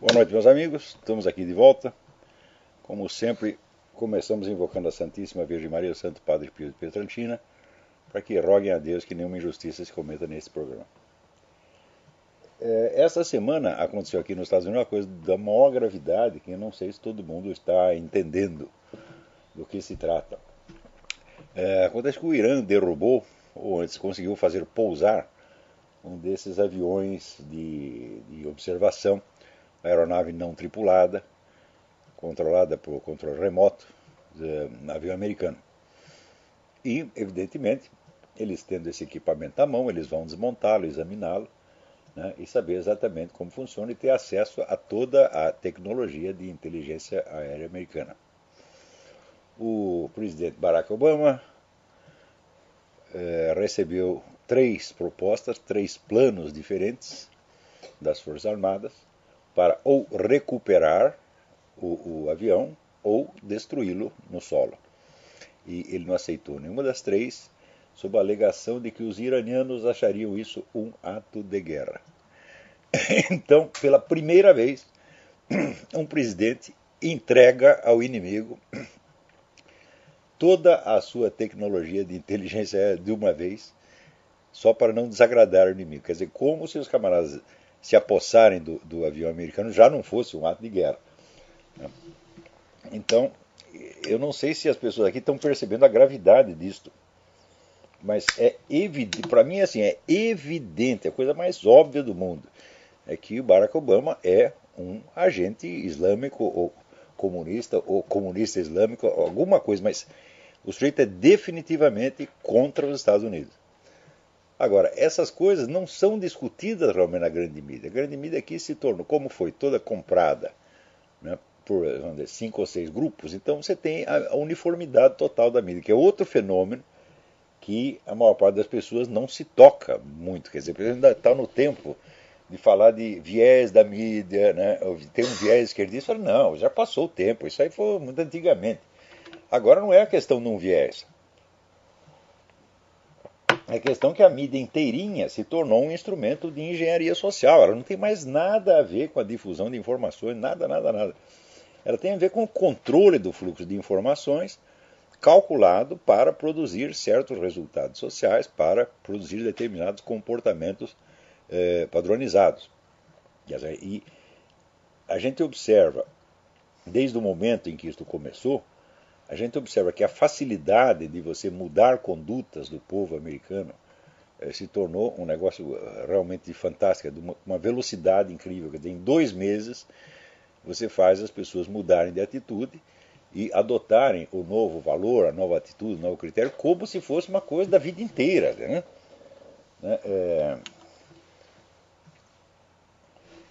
Boa noite, meus amigos. Estamos aqui de volta. Como sempre, começamos invocando a Santíssima Virgem Maria, o Santo Padre Pio de Pietrelcina, para que roguem a Deus que nenhuma injustiça se cometa nesse programa. Essa semana aconteceu aqui nos Estados Unidos uma coisa da maior gravidade, que eu não sei se todo mundo está entendendo do que se trata. Acontece que o Irã derrubou, ou antes conseguiu fazer pousar, um desses aviões de observação, aeronave não tripulada, controlada por controle remoto, avião americano. E, evidentemente, eles tendo esse equipamento à mão, eles vão desmontá-lo, examiná-lo, né, e saber exatamente como funciona e ter acesso a toda a tecnologia de inteligência aérea americana. O presidente Barack Obama recebeu 3 propostas, 3 planos diferentes das Forças Armadas para ou recuperar o avião ou destruí-lo no solo. E ele não aceitou nenhuma das 3, sob a alegação de que os iranianos achariam isso um ato de guerra. Então, pela primeira vez, um presidente entrega ao inimigo toda a sua tecnologia de inteligência aérea de uma vez, só para não desagradar o inimigo. Quer dizer, como se os camaradas se apossarem do avião americano já não fosse um ato de guerra. Então, eu não sei se as pessoas aqui estão percebendo a gravidade disto, mas é evidente, para mim assim, é evidente, a coisa mais óbvia do mundo, é que o Barack Obama é um agente islâmico ou comunista islâmico, alguma coisa, mas o sujeito é definitivamente contra os Estados Unidos. Agora, essas coisas não são discutidas realmente na grande mídia. A grande mídia aqui se tornou, como foi toda comprada, né, por 5 ou 6 grupos, então você tem a uniformidade total da mídia, que é outro fenômeno que a maior parte das pessoas não se toca muito. Quer dizer, ainda está no tempo de falar de viés da mídia, né, tem um viés esquerdista, não, já passou o tempo, isso aí foi muito antigamente. Agora não é a questão de um viés. É a questão que a mídia inteirinha se tornou um instrumento de engenharia social. Ela não tem mais nada a ver com a difusão de informações, nada. Ela tem a ver com o controle do fluxo de informações calculado para produzir certos resultados sociais, para produzir determinados comportamentos padronizados. E a gente observa, desde o momento em que isto começou, a gente observa que a facilidade de você mudar condutas do povo americano se tornou um negócio realmente fantástico, de uma velocidade incrível. Quer dizer, em 2 meses você faz as pessoas mudarem de atitude e adotarem o novo valor, a nova atitude, o novo critério, como se fosse uma coisa da vida inteira. Né?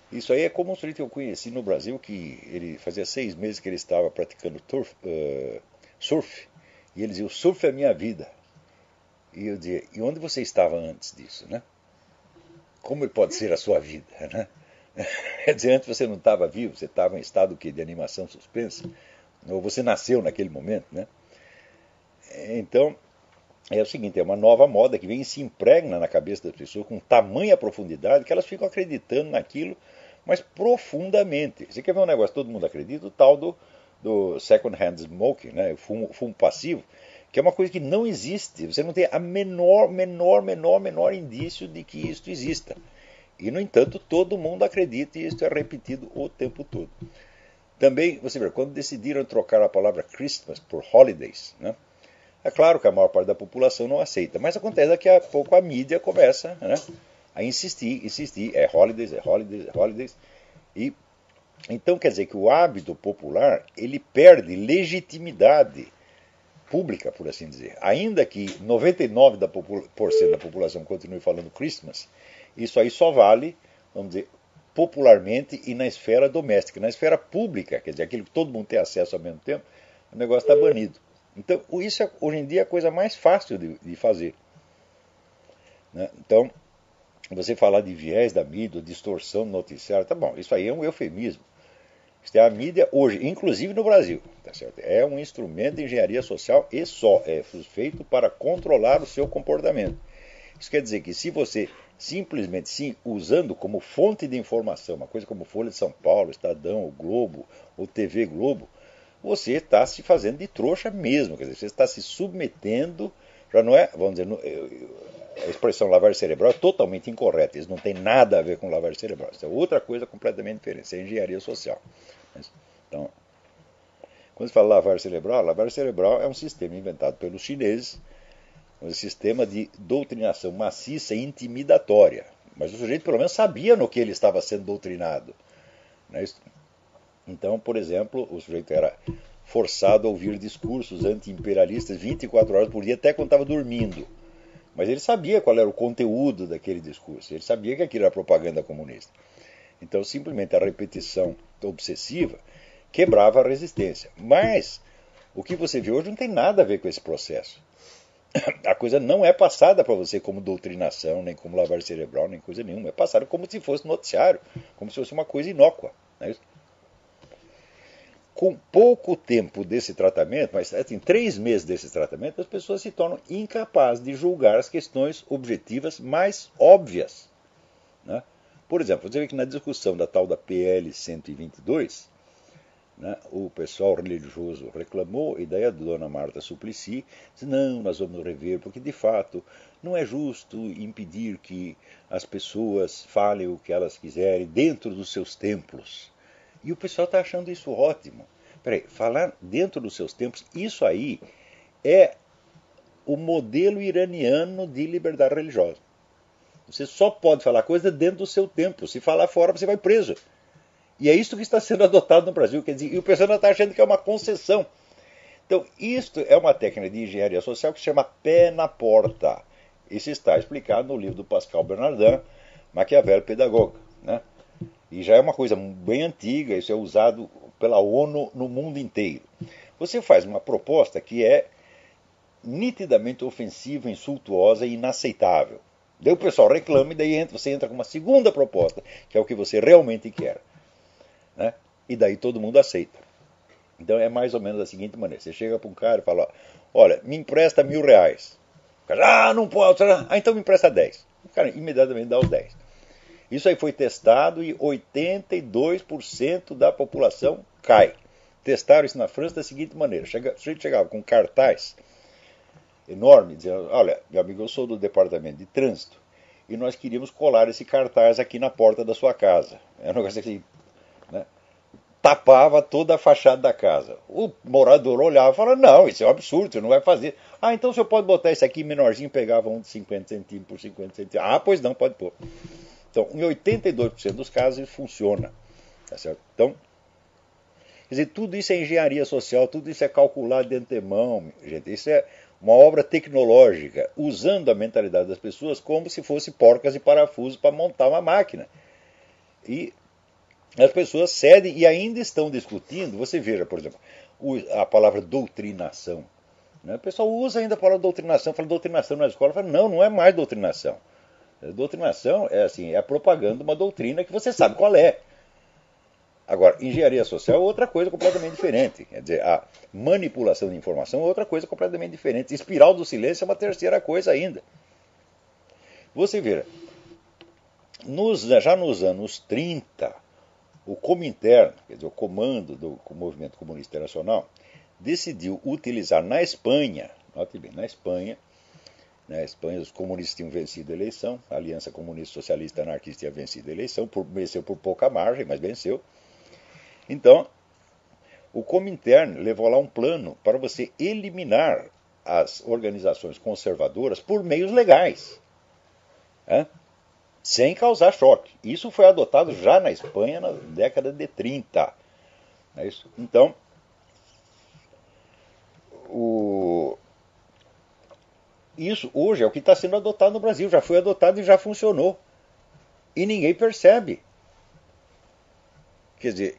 Isso aí é como um sujeito que eu conheci no Brasil, que ele fazia 6 meses que ele estava praticando surf, e ele dizia, o surf é a minha vida. E eu dizia, e onde você estava antes disso? Né? Como ele pode ser a sua vida? Né? Quer dizer, antes você não estava vivo, você estava em estado de animação suspensa, ou você nasceu naquele momento. Né? Então, é o seguinte, é uma nova moda que vem e se impregna na cabeça das pessoas com tamanha profundidade que elas ficam acreditando naquilo, mas profundamente. Você quer ver um negócio que todo mundo acredita? O tal do second-hand smoking, né? O fumo passivo, que é uma coisa que não existe. Você não tem a menor indício de que isto exista. E, no entanto, todo mundo acredita e isto é repetido o tempo todo. Também, você vê, quando decidiram trocar a palavra Christmas por holidays, né? É claro que a maior parte da população não aceita, mas acontece daqui a pouco a mídia começa, né, a insistir, é holidays. E, então quer dizer que o hábito popular ele perde legitimidade pública, por assim dizer. Ainda que 99% da população continue falando Christmas, isso aí só vale, vamos dizer, popularmente e na esfera doméstica. Na esfera pública, quer dizer, aquilo que todo mundo tem acesso ao mesmo tempo, o negócio está banido. Então, isso é, hoje em dia é a coisa mais fácil de fazer. Né? Então, você falar de viés da mídia, distorção do noticiário, tá bom, isso aí é um eufemismo. Isso é a mídia hoje, inclusive no Brasil, tá certo? É um instrumento de engenharia social e só é feito para controlar o seu comportamento. Isso quer dizer que se você simplesmente se usando como fonte de informação, uma coisa como Folha de São Paulo, Estadão, o Globo, ou TV Globo, você está se fazendo de trouxa mesmo, quer dizer, você está se submetendo, já não é, vamos dizer, a expressão lavagem cerebral é totalmente incorreta, isso não tem nada a ver com lavagem cerebral, isso é outra coisa completamente diferente, isso é engenharia social. Então, quando se fala lavagem cerebral é um sistema inventado pelos chineses, um sistema de doutrinação maciça e intimidatória. Mas o sujeito pelo menos sabia no que ele estava sendo doutrinado. Né? Então, por exemplo, o sujeito era forçado a ouvir discursos anti-imperialistas 24 horas por dia, até quando estava dormindo. Mas ele sabia qual era o conteúdo daquele discurso, ele sabia que aquilo era propaganda comunista. Então, simplesmente a repetição obsessiva quebrava a resistência. Mas o que você vê hoje não tem nada a ver com esse processo. A coisa não é passada para você como doutrinação, nem como lavagem cerebral, nem coisa nenhuma. É passada como se fosse noticiário, como se fosse uma coisa inócua. Não é isso? Com pouco tempo desse tratamento, mas assim, 3 meses desse tratamento, as pessoas se tornam incapazes de julgar as questões objetivas mais óbvias. Né? Por exemplo, você vê que na discussão da tal da PL 122, né, o pessoal religioso reclamou, e daí a dona Marta Suplicy disse, não, nós vamos rever, porque de fato não é justo impedir que as pessoas falem o que elas quiserem dentro dos seus templos. E o pessoal está achando isso ótimo. Peraí, falar dentro dos seus templos, isso aí é o modelo iraniano de liberdade religiosa. Você só pode falar coisa dentro do seu templo. Se falar fora, você vai preso. E é isso que está sendo adotado no Brasil. Quer dizer, e o pessoal está achando que é uma concessão. Então, isto é uma técnica de engenharia social que se chama pé na porta. Isso está explicado no livro do Pascal Bernardin, Maquiavel Pedagoga. Né? E já é uma coisa bem antiga, isso é usado pela ONU no mundo inteiro. Você faz uma proposta que é nitidamente ofensiva, insultuosa e inaceitável. Daí o pessoal reclama e daí você entra com uma segunda proposta, que é o que você realmente quer. Né? E daí todo mundo aceita. Então é mais ou menos da seguinte maneira. Você chega para um cara e fala, olha, me empresta R$1.000. O cara, não pode. Então me empresta 10. O cara imediatamente dá os 10. Isso aí foi testado e 82% da população cai. Testaram isso na França da seguinte maneira. A gente chegava com um cartaz enorme, dizendo, olha, meu amigo, eu sou do departamento de trânsito e nós queríamos colar esse cartaz aqui na porta da sua casa. É um negócio assim, né? Tapava toda a fachada da casa. O morador olhava e falava, não, isso é um absurdo, você não vai fazer. Ah, então o senhor pode botar esse aqui menorzinho, pegava um de 50 centímetros por 50 centímetros. Ah, pois não, pode pôr. Então, em 82% dos casos, isso funciona. Tá certo? Então, quer dizer, tudo isso é engenharia social, tudo isso é calculado de antemão, gente. Isso é uma obra tecnológica, usando a mentalidade das pessoas como se fosse porcas e parafusos para montar uma máquina. E as pessoas cedem e ainda estão discutindo. Você veja, por exemplo, a palavra doutrinação. Né? O pessoal usa ainda a palavra doutrinação, fala doutrinação na escola, fala, não, não é mais doutrinação. Doutrinação é assim, é a propaganda de uma doutrina que você sabe qual é. Agora, engenharia social é outra coisa completamente diferente. Quer dizer, a manipulação de informação é outra coisa completamente diferente. Espiral do silêncio é uma terceira coisa ainda. Você vê, já nos anos 30, o Comintern, quer dizer, o comando do Movimento Comunista Internacional, decidiu utilizar na Espanha, note bem, na Espanha, os comunistas tinham vencido a eleição, a Aliança Comunista Socialista Anarquista tinha vencido a eleição, venceu por pouca margem, mas venceu. Então, o Comintern levou lá um plano para você eliminar as organizações conservadoras por meios legais. sem causar choque. Isso foi adotado já na Espanha na década de 30. Não é isso? Então, isso hoje é o que está sendo adotado no Brasil. Já foi adotado e já funcionou. E ninguém percebe. Quer dizer,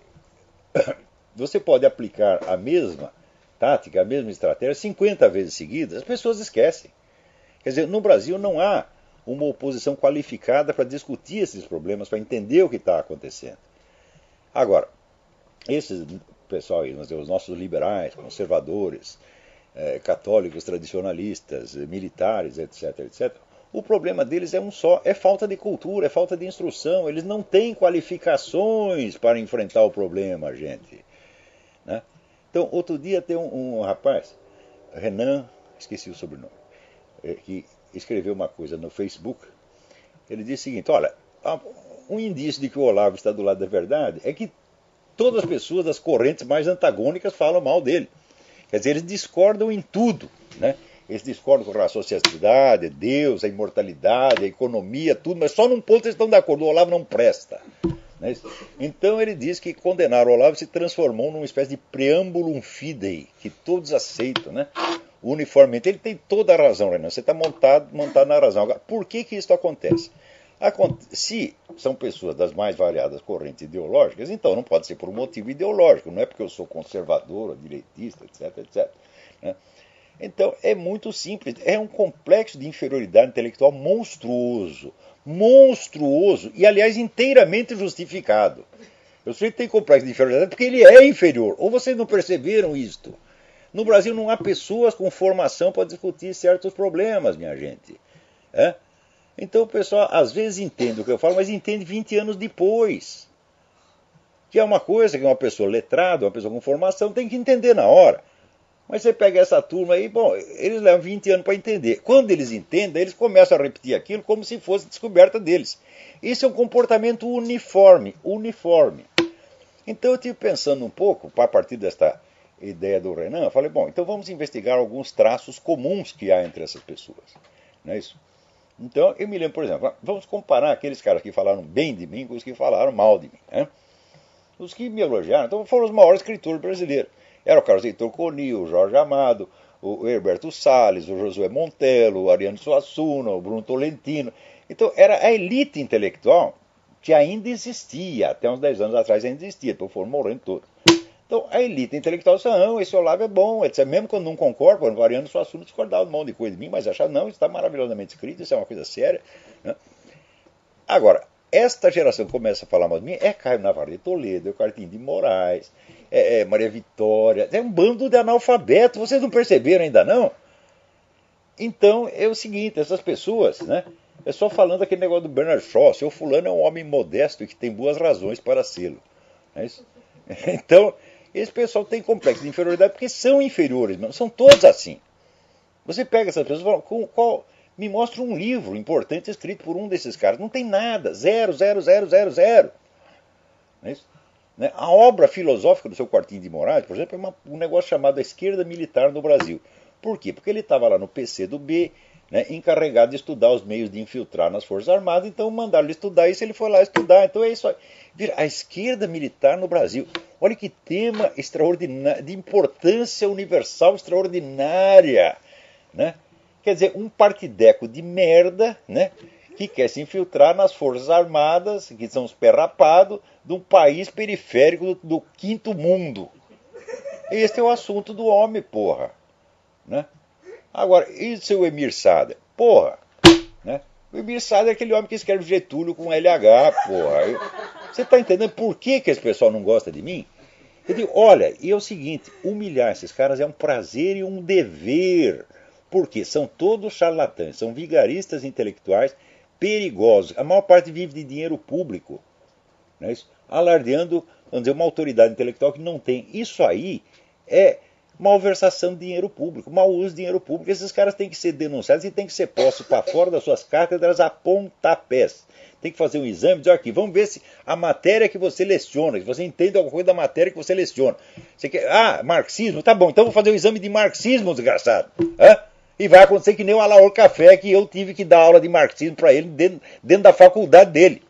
você pode aplicar a mesma tática, a mesma estratégia 50 vezes seguidas, as pessoas esquecem. Quer dizer, no Brasil não há uma oposição qualificada para discutir esses problemas, para entender o que está acontecendo. Agora, esses pessoal aí, os nossos liberais, conservadores, católicos, tradicionalistas, militares, etc., etc., o problema deles é um só, é falta de cultura, é falta de instrução. Eles não têm qualificações para enfrentar o problema, gente. Né? Então, outro dia tem um rapaz, Renan, esqueci o sobrenome, que escreveu uma coisa no Facebook. Ele disse o seguinte: olha, um indício de que o Olavo está do lado da verdade é que todas as pessoas das correntes mais antagônicas falam mal dele. Quer dizer, eles discordam em tudo, né? Eles discordam com relação à sociedade, Deus, a imortalidade, a economia, tudo, mas só num ponto eles estão de acordo: o Olavo não presta. Né? Então ele diz que condenar o Olavo se transformou numa espécie de preambulum fidei, que todos aceitam, né? Uniformemente. Ele tem toda a razão, Renan. Você está montado na razão. Agora, por que isso acontece? Se são pessoas das mais variadas correntes ideológicas, então não pode ser por um motivo ideológico, não é porque eu sou conservador ou direitista, etc., etc. Né? Então é muito simples, é um complexo de inferioridade intelectual monstruoso, e aliás inteiramente justificado. O sujeito tem complexo de inferioridade porque ele é inferior, ou vocês não perceberam isto? No Brasil não há pessoas com formação para discutir certos problemas, minha gente. Então o pessoal às vezes entende o que eu falo, mas entende 20 anos depois. Que é uma coisa que uma pessoa letrada, uma pessoa com formação tem que entender na hora. Mas você pega essa turma aí, bom, eles levam 20 anos para entender. Quando eles entendem, eles começam a repetir aquilo como se fosse descoberta deles. Isso é um comportamento uniforme. Então eu estive pensando um pouco, a partir desta ideia do Renan, eu falei, bom, então vamos investigar alguns traços comuns que há entre essas pessoas. Não é isso? Então eu me lembro, por exemplo, vamos comparar aqueles caras que falaram bem de mim com os que falaram mal de mim. Né? Os que me elogiaram, então foram os maiores escritores brasileiros. Era o Carlos Heitor Coni, o Jorge Amado, o Herberto Salles, o Josué Montelo, o Ariano Suassuna, o Bruno Tolentino. Então era a elite intelectual que ainda existia, até uns 10 anos atrás ainda existia, depois foram morrendo todos. Então a elite intelectual disse: não, esse Olavo é bom, etc. Mesmo quando não concorda, o Ariano Suassuna discordava de um monte de coisa de mim, mas achava, não, isso está maravilhosamente escrito, isso é uma coisa séria. Né? Agora, esta geração que começa a falar mal de mim é Caio Navarro de Toledo, é o Cartinho de Moraes, é Maria Vitória, é um bando de analfabetos, vocês não perceberam ainda não? Então é o seguinte, essas pessoas, né, é só falando aquele negócio do Bernard Shaw, seu fulano é um homem modesto e que tem boas razões para sê-lo. É isso? Então, esse pessoal tem complexo de inferioridade porque são inferiores, não são todos assim. Você pega essas pessoas e fala, me mostra um livro importante escrito por um desses caras. Não tem nada, zero. Não é isso? A obra filosófica do seu Quartinho de Moraes, por exemplo, é um negócio chamado A Esquerda Militar no Brasil. Por quê? Porque ele estava lá no PC do B, né, encarregado de estudar os meios de infiltrar nas Forças Armadas, então mandaram ele estudar isso, ele foi lá estudar. Então é isso aí. A esquerda militar no Brasil. Olha que tema extraordinário, de importância universal extraordinária. Né? Quer dizer, um partideco de merda, né, que quer se infiltrar nas Forças Armadas, que são os perrapados, de um país periférico do quinto mundo. Este é o assunto do homem, porra. Né? Agora, e o seu Emir Sader? Porra. Né? O Emir Sader é aquele homem que escreve Getúlio com LH, porra. Você está entendendo por que esse pessoal não gosta de mim? Eu digo, olha, e é o seguinte, humilhar esses caras é um prazer e um dever. Porque são todos charlatães, são vigaristas intelectuais perigosos. A maior parte vive de dinheiro público, né? Alardeando, vamos dizer, uma autoridade intelectual que não tem. Isso aí é malversação de dinheiro público, mau uso de dinheiro público. Esses caras têm que ser denunciados e têm que ser postos para fora das suas cátedras a pontapés. Tem que fazer um exame e dizer aqui, vamos ver se a matéria que você leciona, se você entende alguma coisa da matéria que você leciona. Você quer, marxismo, tá bom, então vou fazer o exame de marxismo, desgraçado. E vai acontecer que nem o Alaor Café, que eu tive que dar aula de marxismo para ele dentro da faculdade dele.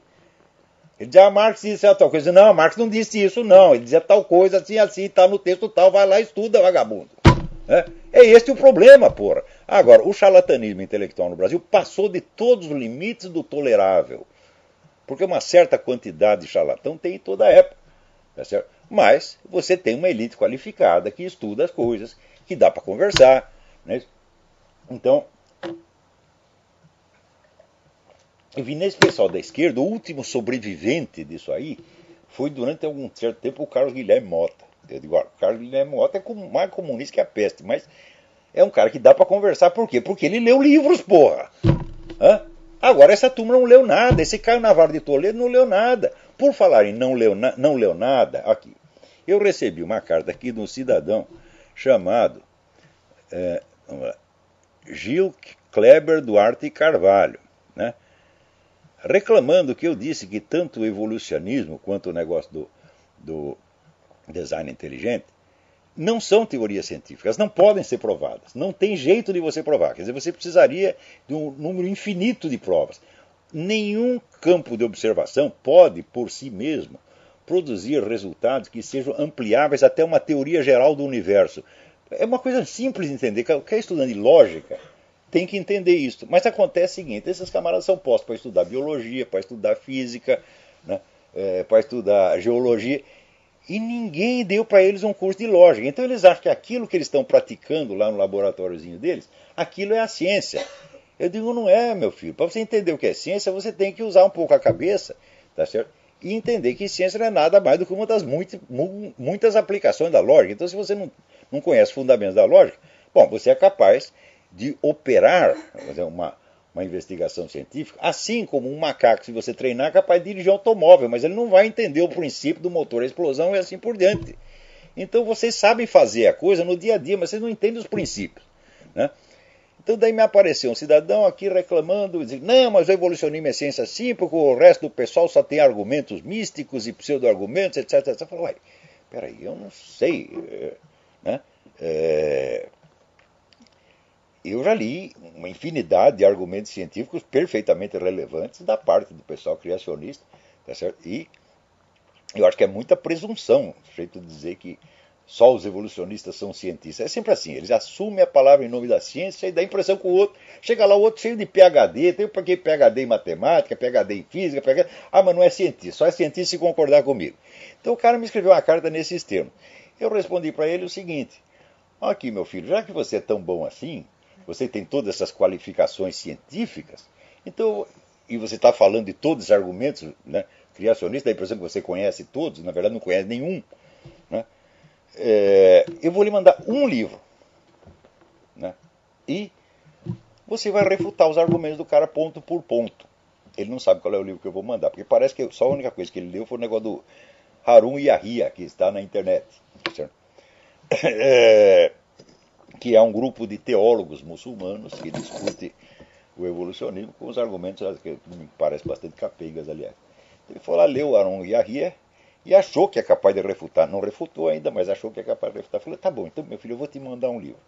Ele dizia, Marx disse tal coisa. Não, Marx não disse isso, não. Ele dizia tal coisa, assim, assim, está no texto tal, vai lá e estuda, vagabundo. É esse o problema, porra. Agora, o charlatanismo intelectual no Brasil passou de todos os limites do tolerável. Porque uma certa quantidade de charlatão tem em toda a época. Tá certo? Mas você tem uma elite qualificada que estuda as coisas, que dá para conversar. Né? Então, eu vi nesse pessoal da esquerda, o último sobrevivente disso aí foi durante algum certo tempo o Carlos Guilherme Mota. Eu digo, o Carlos Guilherme Mota é mais comunista que a peste, mas é um cara que dá para conversar. Por quê? Porque ele leu livros, porra. Agora, essa turma não leu nada. Esse Caio Navarro de Toledo não leu nada. Por falar em não leu nada, aqui, eu recebi uma carta aqui de um cidadão chamado Gil Kleber Duarte Carvalho, né? Reclamando que eu disse que tanto o evolucionismo quanto o negócio do design inteligente não são teorias científicas, não podem ser provadas, não tem jeito de você provar. Quer dizer, você precisaria de um número infinito de provas. Nenhum campo de observação pode, por si mesmo, produzir resultados que sejam ampliáveis até uma teoria geral do universo. É uma coisa simples de entender. Qualquer estudante de lógica tem que entender isso. Mas acontece o seguinte, esses camaradas são postos para estudar biologia, para estudar física, né, para estudar geologia, e ninguém deu para eles um curso de lógica. Então eles acham que aquilo que eles estão praticando lá no laboratóriozinho deles, aquilo é a ciência. Eu digo, não é, meu filho. Para você entender o que é ciência, você tem que usar um pouco a cabeça, tá certo? E entender que ciência não é nada mais do que uma das muitas aplicações da lógica. Então, se você não conhece fundamentos da lógica, bom, você é capaz de operar uma investigação científica, assim como um macaco, se você treinar, é capaz de dirigir um automóvel, mas ele não vai entender o princípio do motor, a explosão e assim por diante. Então, vocês sabem fazer a coisa no dia a dia, mas vocês não entendem os princípios, né? Então daí me apareceu um cidadão aqui reclamando, dizendo, não, mas o evolucionismo é ciência sim, porque o resto do pessoal só tem argumentos místicos e pseudo-argumentos, etc. Eu falei, ué, peraí, eu não sei, né? Eu já li uma infinidade de argumentos científicos perfeitamente relevantes da parte do pessoal criacionista, tá certo? E eu acho que é muita presunção o jeito de dizer que só os evolucionistas são cientistas. É sempre assim, eles assumem a palavra em nome da ciência e dá a impressão que o outro, chega lá o outro cheio de PhD, tem porque PhD em matemática, PhD em física, PhD, mas não é cientista, só é cientista se concordar comigo. Então o cara me escreveu uma carta nesses termos. Eu respondi para ele o seguinte, aqui meu filho, já que você é tão bom assim, você tem todas essas qualificações científicas, então, e você está falando de todos os argumentos, né, criacionistas, dá a impressão que você conhece todos, na verdade não conhece nenhum, né? Eu vou lhe mandar um livro, né? E você vai refutar os argumentos do cara ponto por ponto. Ele não sabe qual é o livro que eu vou mandar, porque parece que só a única coisa que ele leu foi o negócio do Harun Yahya, que está na internet, certo? Que é um grupo de teólogos muçulmanos que discute o evolucionismo com os argumentos que me parecem bastante capeigas, aliás. Ele foi lá, leu Harun Yahya e achou que é capaz de refutar. Não refutou ainda, mas achou que é capaz de refutar. Falou, tá bom, então meu filho, eu vou te mandar um livro.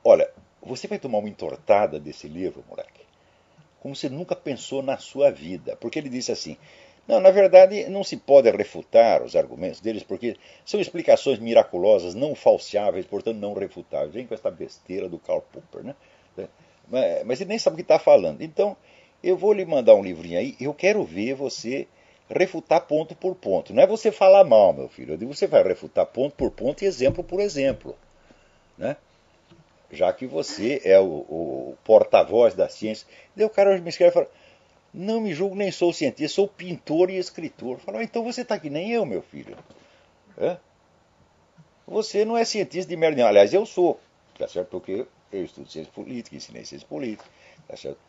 Olha, você vai tomar uma entortada desse livro, moleque, como você nunca pensou na sua vida. Porque ele disse assim, não, na verdade não se pode refutar os argumentos deles, porque são explicações miraculosas, não falseáveis, portanto não refutáveis. Vem com essa besteira do Karl Popper, né? Mas ele nem sabe o que está falando. Então, eu vou lhe mandar um livrinho aí, eu quero ver você refutar ponto por ponto. Não é você falar mal, meu filho. Eu digo, você vai refutar ponto por ponto e exemplo por exemplo, né? Já que você é o porta-voz da ciência. Daí o cara me escreve e fala, não me julgo, nem sou cientista, sou pintor e escritor. Fala, então você está que nem eu, meu filho. Você não é cientista de merda nenhuma. Aliás, eu sou, tá certo? Porque eu estudo ciência política, ensinei ciência política, tá certo?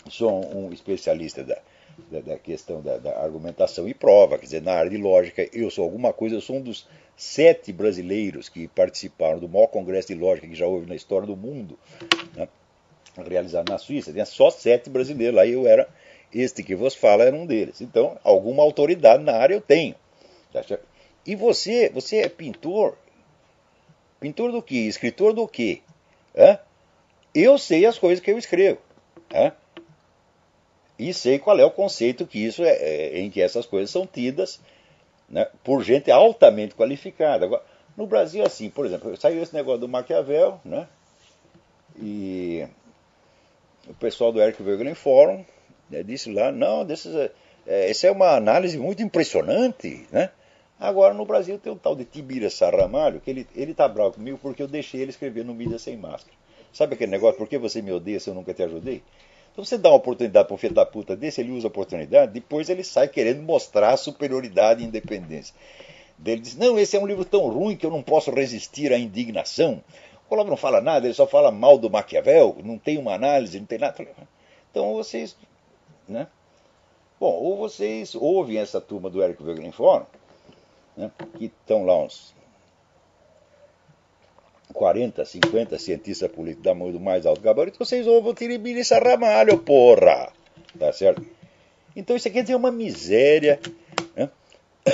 Sou um especialista da questão da argumentação e prova, quer dizer, na área de lógica eu sou alguma coisa, eu sou um dos 7 brasileiros que participaram do maior congresso de lógica que já houve na história do mundo, né, realizado na Suíça. Tinha só 7 brasileiros, lá eu era, este que vos fala era um deles. Então, alguma autoridade na área eu tenho. Tá certo? E você é pintor Pintor do quê? Escritor do quê? Hã? Eu sei as coisas que eu escrevo. Hã? E sei qual é o conceito que isso em que essas coisas são tidas, né, por gente altamente qualificada. Agora, no Brasil, assim, por exemplo, saiu esse negócio do Maquiavel, né? E o pessoal do Eric Voegelin Forum, né, disse lá, não, essa é uma análise muito impressionante, né? Agora, no Brasil, tem um tal de Tibírias Sarramalho, que ele tá bravo comigo porque eu deixei ele escrever no Mídia Sem Máscara. Sabe aquele negócio, por que você me odeia se eu nunca te ajudei? Então você dá uma oportunidade para um filho da puta desse, ele usa a oportunidade, depois ele sai querendo mostrar a superioridade e independência. Ele diz, não, esse é um livro tão ruim que eu não posso resistir à indignação. O Colombo não fala nada, ele só fala mal do Maquiavel, não tem uma análise, não tem nada. Então vocês, né? Bom, ou vocês ouvem essa turma do Eric Voegelin Forum, né, que estão lá uns 40, 50 cientistas políticos da mão do mais alto gabarito, vocês ouvem o Tiribiri Sarramalho, porra! Tá certo? Então isso aqui é uma miséria, né?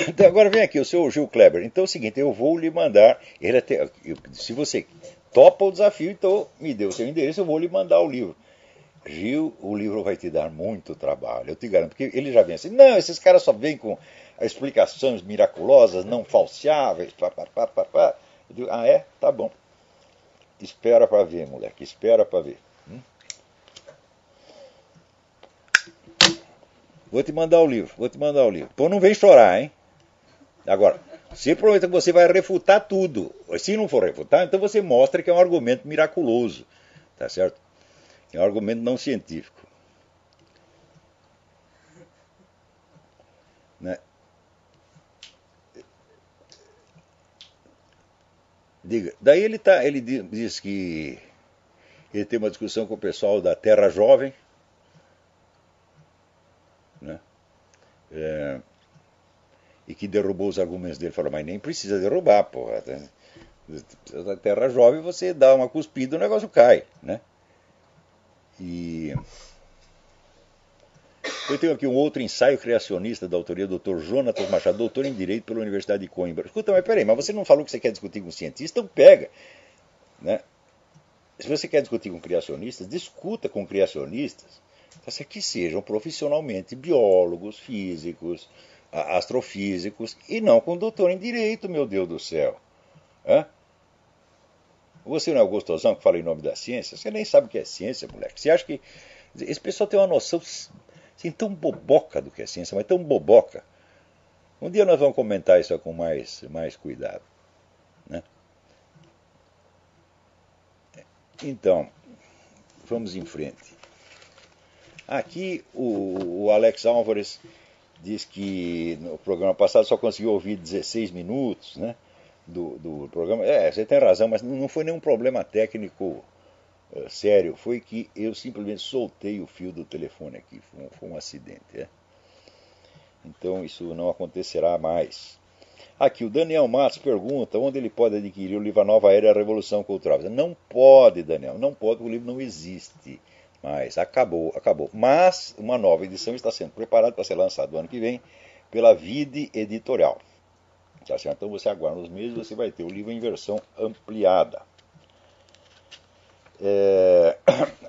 Então, agora vem aqui o seu Gil Kleber. Então é o seguinte, eu vou lhe mandar. Se você topa o desafio, então me dê o seu endereço, eu vou lhe mandar o livro. Gil, o livro vai te dar muito trabalho, eu te garanto, porque ele já vem assim, não, esses caras só vêm com explicações miraculosas, não falseáveis, pá. Eu digo, ah é? Tá bom. Espera pra ver, moleque, espera pra ver. Vou te mandar o livro. Pô, não vem chorar, hein? Agora, se promete que você vai refutar tudo. Se não for refutar, então você mostra que é um argumento miraculoso. Tá certo? É um argumento não científico. Né? Diga. Daí ele diz que ele tem uma discussão com o pessoal da Terra Jovem, né? E que derrubou os argumentos dele. Falou, mas nem precisa derrubar, porra. Da Terra Jovem você dá uma cuspida e o negócio cai, né? E eu tenho aqui um outro ensaio criacionista da autoria do Dr. Jonatas Machado, doutor em Direito pela Universidade de Coimbra. Escuta, mas peraí, mas você não falou que você quer discutir com cientista? Então pega, né? Se você quer discutir com criacionistas, discuta com criacionistas que sejam profissionalmente biólogos, físicos, astrofísicos, e não com doutor em Direito, meu Deus do céu. Hã? Você não é o gostosão que fala em nome da ciência? Você nem sabe o que é ciência, moleque. Você acha que esse pessoal tem uma noção assim, tão boboca do que é ciência, mas tão boboca. Um dia nós vamos comentar isso com mais cuidado, né? Então, vamos em frente. Aqui o Alex Álvares diz que no programa passado só conseguiu ouvir 16 minutos, né, do programa. Você tem razão, mas não foi nenhum problema técnico sério. Foi que eu simplesmente soltei o fio do telefone aqui. Foi um acidente. Então isso não acontecerá mais. Aqui o Daniel Matos pergunta onde ele pode adquirir o livro A Nova Era e a Revolução Cultural. Não pode, Daniel, não pode, porque o livro não existe. Mas acabou. Mas uma nova edição está sendo preparada para ser lançada no ano que vem pela Vide Editorial. Tá certo? Então você aguarda uns meses, você vai ter o livro em versão ampliada.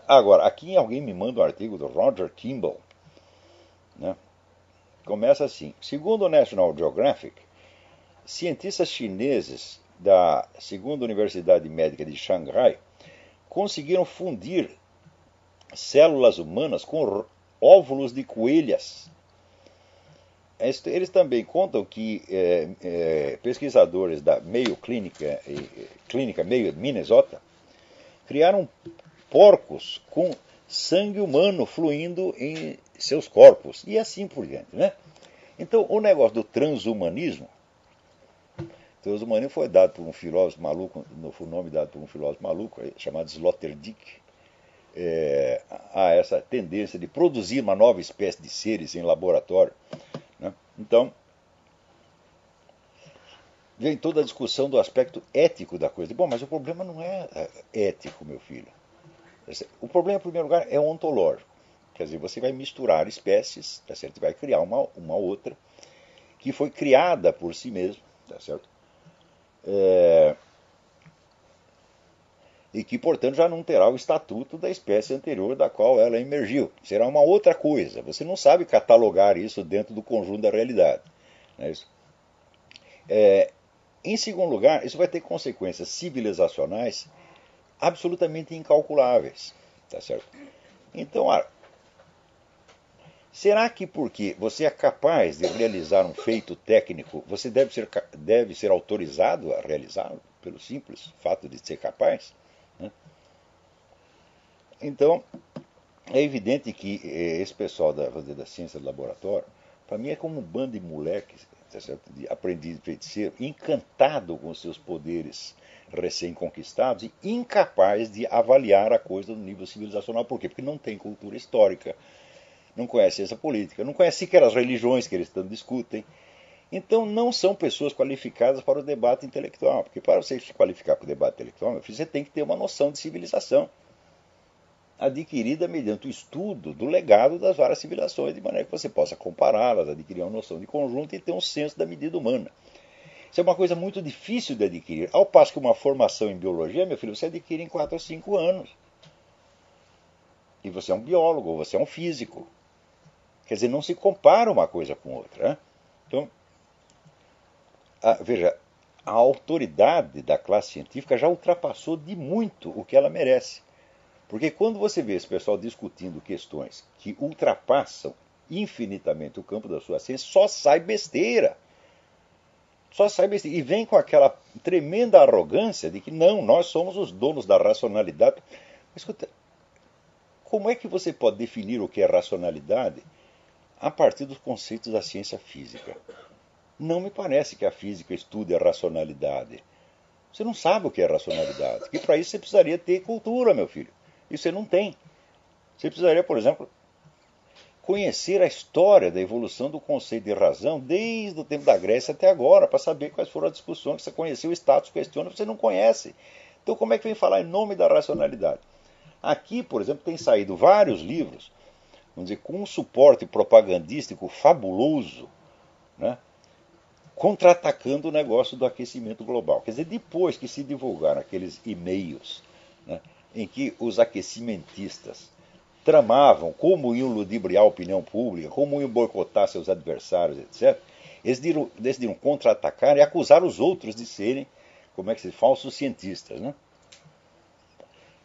Agora, aqui alguém me manda um artigo do Roger Kimball, né? Começa assim: segundo o National Geographic, cientistas chineses da segunda Universidade Médica de Xangai conseguiram fundir células humanas com óvulos de coelhas. Eles também contam que pesquisadores da Mayo Clínica Mayo de Minnesota criaram porcos com sangue humano fluindo em seus corpos e assim por diante, né? Então o negócio do transhumanismo foi dado por um filósofo maluco, foi o nome dado por um filósofo maluco chamado Sloterdijk, a essa tendência de produzir uma nova espécie de seres em laboratório, né? Então vem toda a discussão do aspecto ético da coisa. Bom, mas o problema não é ético, meu filho. O problema, em primeiro lugar, é ontológico. Quer dizer, você vai misturar espécies, tá certo? Vai criar uma outra que foi criada por si mesmo, tá certo? e que, portanto, já não terá o estatuto da espécie anterior da qual ela emergiu. Será uma outra coisa. Você não sabe catalogar isso dentro do conjunto da realidade. Não é isso? Em segundo lugar, isso vai ter consequências civilizacionais absolutamente incalculáveis. Tá certo? Então, será que porque você é capaz de realizar um feito técnico, você deve ser autorizado a realizá-lo, pelo simples fato de ser capaz? Né? Então, é evidente que esse pessoal da ciência do laboratório, para mim é como um bando de moleques, tá certo? De aprendiz de feiticeiro, encantado com seus poderes recém-conquistados e incapaz de avaliar a coisa no nível civilizacional. Por quê? Porque não tem cultura histórica, não conhece ciência política, não conhece sequer as religiões que eles tanto discutem. Então não são pessoas qualificadas para o debate intelectual. Porque para você se qualificar para o debate intelectual, meu filho, você tem que ter uma noção de civilização adquirida mediante o estudo do legado das várias civilizações, de maneira que você possa compará-las, adquirir uma noção de conjunto e ter um senso da medida humana. Isso é uma coisa muito difícil de adquirir. Ao passo que uma formação em biologia, meu filho, você adquire em 4 ou 5 anos. E você é um biólogo, ou você é um físico. Quer dizer, não se compara uma coisa com outra. Né? Então, veja, a autoridade da classe científica já ultrapassou de muito o que ela merece. Porque quando você vê esse pessoal discutindo questões que ultrapassam infinitamente o campo da sua ciência, só sai besteira. Só sai besteira. E vem com aquela tremenda arrogância de que não, nós somos os donos da racionalidade. Mas, escuta, como é que você pode definir o que é racionalidade a partir dos conceitos da ciência física? Não me parece que a física estude a racionalidade. Você não sabe o que é racionalidade. E para isso você precisaria ter cultura, meu filho. E você não tem. Você precisaria, por exemplo, conhecer a história da evolução do conceito de razão desde o tempo da Grécia até agora, para saber quais foram as discussões que você conheceu, o status questiona, você não conhece. Então como é que vem falar em nome da racionalidade? Aqui, por exemplo, tem saído vários livros, vamos dizer, com um suporte propagandístico fabuloso, né, contra-atacando o negócio do aquecimento global. Quer dizer, depois que se divulgaram aqueles e-mails, né, em que os aquecimentistas tramavam como iam ludibriar a opinião pública, como iam boicotar seus adversários, etc., eles decidiram contra-atacar e acusar os outros de serem, como é que se diz, falsos cientistas. Né?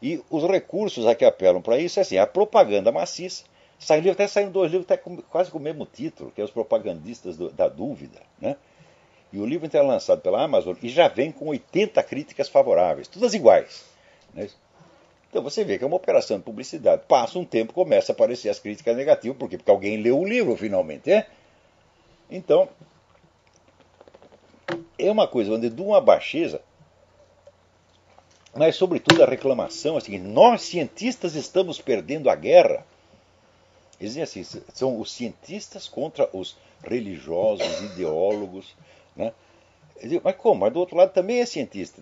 E os recursos a que apelam para isso é assim, a propaganda maciça. Até saíram 2 livros até quase com o mesmo título, que é Os Propagandistas da Dúvida. Né? E o livro então é lançado pela Amazon e já vem com 80 críticas favoráveis, todas iguais. Né? Então você vê que é uma operação de publicidade. Passa um tempo, começa a aparecer as críticas negativas. Por quê? Porque alguém leu o livro, finalmente. Então, é uma coisa onde de uma baixeza, mas sobretudo a reclamação é a seguinte: nós cientistas estamos perdendo a guerra. Eles dizem assim, são os cientistas contra os religiosos, ideólogos. Né? Dizem, mas como? Mas do outro lado também é cientista.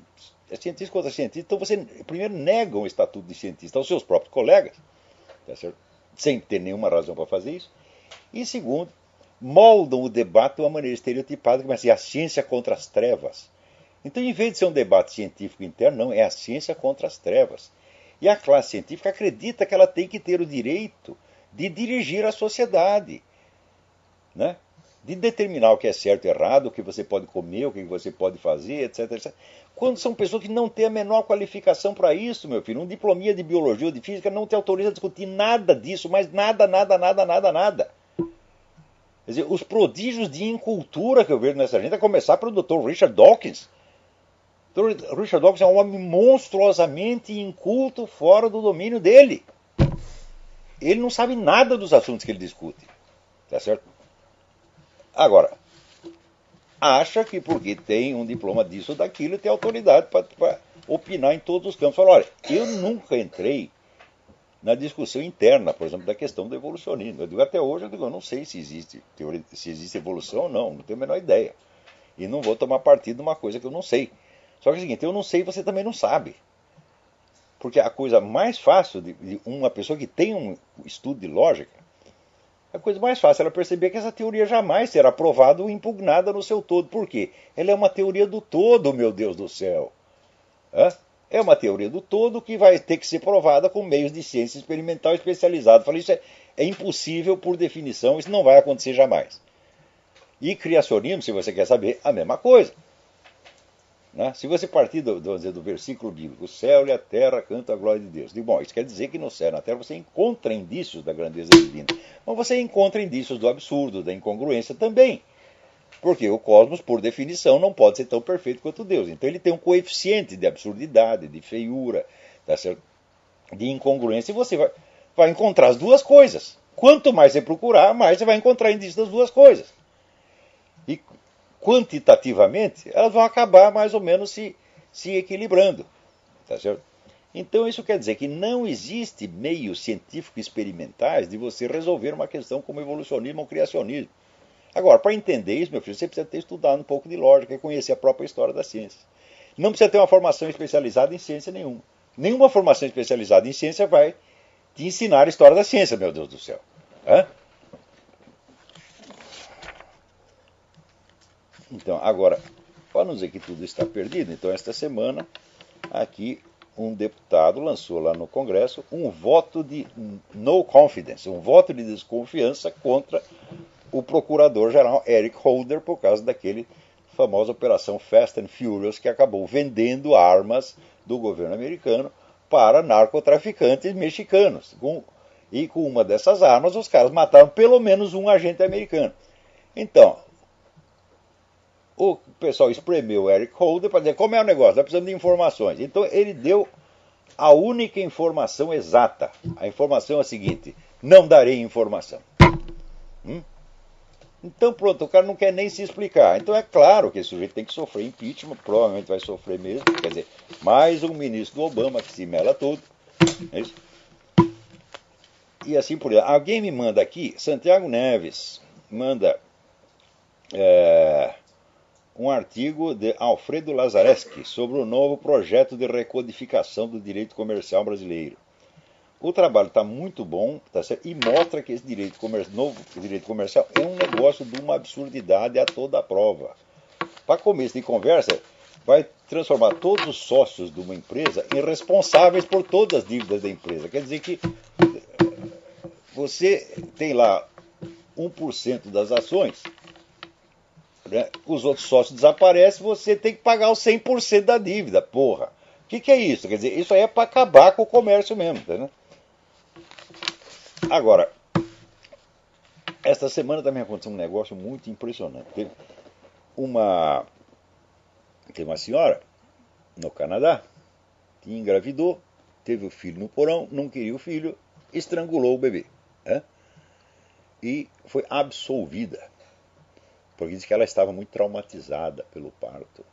É cientista contra cientista. Então você primeiro nega o estatuto de cientista aos seus próprios colegas, tá certo? Sem ter nenhuma razão para fazer isso. E segundo, moldam o debate de uma maneira estereotipada, que vai ser a ciência contra as trevas. Então, em vez de ser um debate científico interno, não, é a ciência contra as trevas. E a classe científica acredita que ela tem que ter o direito de dirigir a sociedade, né? De determinar o que é certo e errado, o que você pode comer, o que você pode fazer, etc, etc. Quando são pessoas que não têm a menor qualificação para isso, meu filho. Um diplominha de biologia ou de física não te autoriza a discutir nada disso, mas nada, nada, nada, nada, nada. Quer dizer, os prodígios de incultura que eu vejo nessa gente, a começar pelo Dr. Richard Dawkins. O Dr. Richard Dawkins é um homem monstruosamente inculto fora do domínio dele. Ele não sabe nada dos assuntos que ele discute. Tá certo? Agora, acha que porque tem um diploma disso ou daquilo, tem autoridade para opinar em todos os campos. Fala, olha, eu nunca entrei na discussão interna, por exemplo, da questão do evolucionismo. Eu digo, até hoje, eu não sei se existe evolução ou não tenho a menor ideia. E não vou tomar partido de uma coisa que eu não sei. Só que é o seguinte, eu não sei e você também não sabe. Porque a coisa mais fácil de uma pessoa que tem um estudo de lógica, a coisa mais fácil é ela perceber que essa teoria jamais será provada ou impugnada no seu todo. Por quê? Ela é uma teoria do todo, meu Deus do céu. É uma teoria do todo que vai ter que ser provada com meios de ciência experimental especializada. Falei, isso é impossível por definição, isso não vai acontecer jamais. E criacionismo, se você quer saber, a mesma coisa. Né? Se você partir do versículo bíblico, o céu e a terra cantam a glória de Deus. Bom, isso quer dizer que no céu e na terra você encontra indícios da grandeza divina. Mas você encontra indícios do absurdo, da incongruência também. Porque o cosmos, por definição, não pode ser tão perfeito quanto Deus. Então ele tem um coeficiente de absurdidade, de feiura, de incongruência, e você vai encontrar as duas coisas. Quanto mais você procurar, mais você vai encontrar indícios das duas coisas. E quantitativamente, elas vão acabar mais ou menos se equilibrando. Tá certo? Então isso quer dizer que não existe meios científicos experimentais de você resolver uma questão como evolucionismo ou criacionismo. Agora, para entender isso, meu filho, você precisa ter estudado um pouco de lógica e conhecer a própria história da ciência. Não precisa ter uma formação especializada em ciência nenhuma. Nenhuma formação especializada em ciência vai te ensinar a história da ciência, meu Deus do céu. Hã? Então, agora, para não dizer que tudo está perdido, então esta semana, aqui, um deputado lançou lá no Congresso um voto de no confidence, um voto de desconfiança contra o procurador-geral Eric Holder por causa daquele famosa operação Fast and Furious que acabou vendendo armas do governo americano para narcotraficantes mexicanos. E com uma dessas armas os caras mataram pelo menos um agente americano. Então, o pessoal espremeu o Eric Holder para dizer como é o negócio, nós precisamos de informações. Então ele deu a única informação exata. A informação é a seguinte: não darei informação. Então pronto, o cara não quer nem se explicar. Então é claro que esse sujeito tem que sofrer impeachment, provavelmente vai sofrer mesmo. Quer dizer, mais um ministro do Obama que se mela todo. É isso? E assim por diante. Alguém me manda aqui, Santiago Neves manda um artigo de Alfredo Lazareschi sobre o novo projeto de recodificação do direito comercial brasileiro. O trabalho está muito bom, tá certo? E mostra que esse novo direito comercial é um negócio de uma absurdidade a toda a prova. Para começo de conversa, vai transformar todos os sócios de uma empresa em responsáveis por todas as dívidas da empresa. Quer dizer que você tem lá 1% das ações, né? Os outros sócios desaparecem, você tem que pagar os 100% da dívida. Porra, o que é isso? Quer dizer, isso aí é para acabar com o comércio mesmo, né? Agora, esta semana também aconteceu um negócio muito impressionante. Tem uma senhora no Canadá que engravidou, teve o filho no porão, não queria o filho, estrangulou o bebê. Né? E foi absolvida, porque disse que ela estava muito traumatizada pelo parto.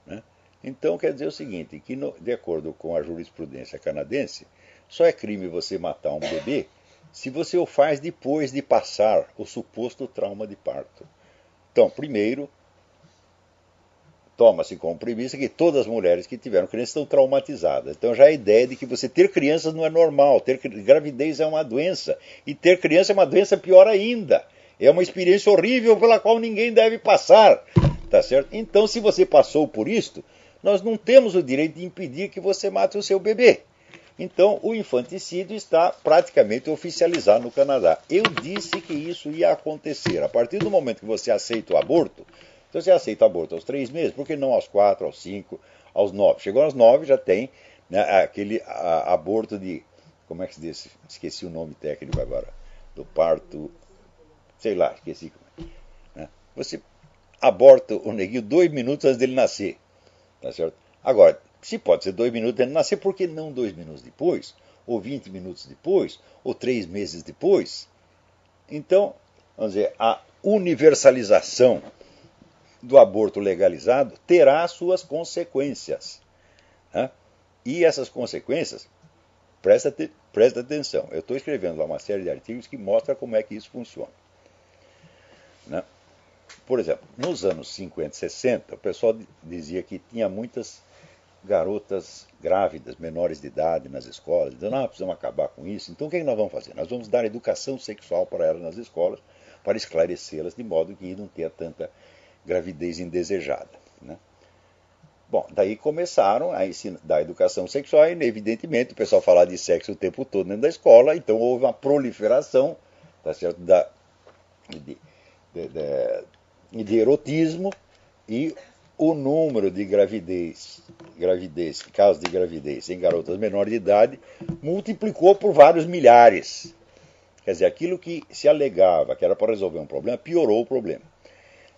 Né? Então quer dizer o seguinte, que de acordo com a jurisprudência canadense, só é crime você matar um bebê se você o faz depois de passar o suposto trauma de parto. Então, primeiro, toma-se como premissa que todas as mulheres que tiveram crianças estão traumatizadas. Então já a ideia de que você ter crianças não é normal, ter gravidez é uma doença, e ter criança é uma doença pior ainda. É uma experiência horrível pela qual ninguém deve passar. Tá certo? Então, se você passou por isto, nós não temos o direito de impedir que você mate o seu bebê. Então, o infanticídio está praticamente oficializado no Canadá. Eu disse que isso ia acontecer. A partir do momento que você aceita o aborto, se você aceita o aborto aos 3 meses, por que não aos 4, aos 5, aos 9? Chegou aos 9, já tem, né, aquele aborto de... Como é que se diz? Esqueci o nome técnico agora. Do parto... Sei lá, esqueci. Né? Você aborta o neguinho 2 minutos antes dele nascer. Tá certo? Agora, se pode ser 2 minutos antes de nascer, por que não 2 minutos depois? Ou 20 minutos depois? Ou 3 meses depois? Então, vamos dizer, a universalização do aborto legalizado terá suas consequências. Né? E essas consequências, presta atenção, eu estou escrevendo lá uma série de artigos que mostra como é que isso funciona. Né? Por exemplo, nos anos 50 e 60, o pessoal dizia que tinha muitas garotas grávidas, menores de idade nas escolas, dizendo, precisamos acabar com isso. Então o que nós vamos fazer? Nós vamos dar educação sexual para elas nas escolas, para esclarecê-las de modo que não tenha tanta gravidez indesejada. Né? Bom, daí começaram a ensinar da educação sexual e, evidentemente, o pessoal falava de sexo o tempo todo dentro da escola, então houve uma proliferação, tá certo, de, de erotismo, e o número de casos de gravidez em garotas menores de idade multiplicou por vários milhares. Quer dizer, aquilo que se alegava que era para resolver um problema, piorou o problema.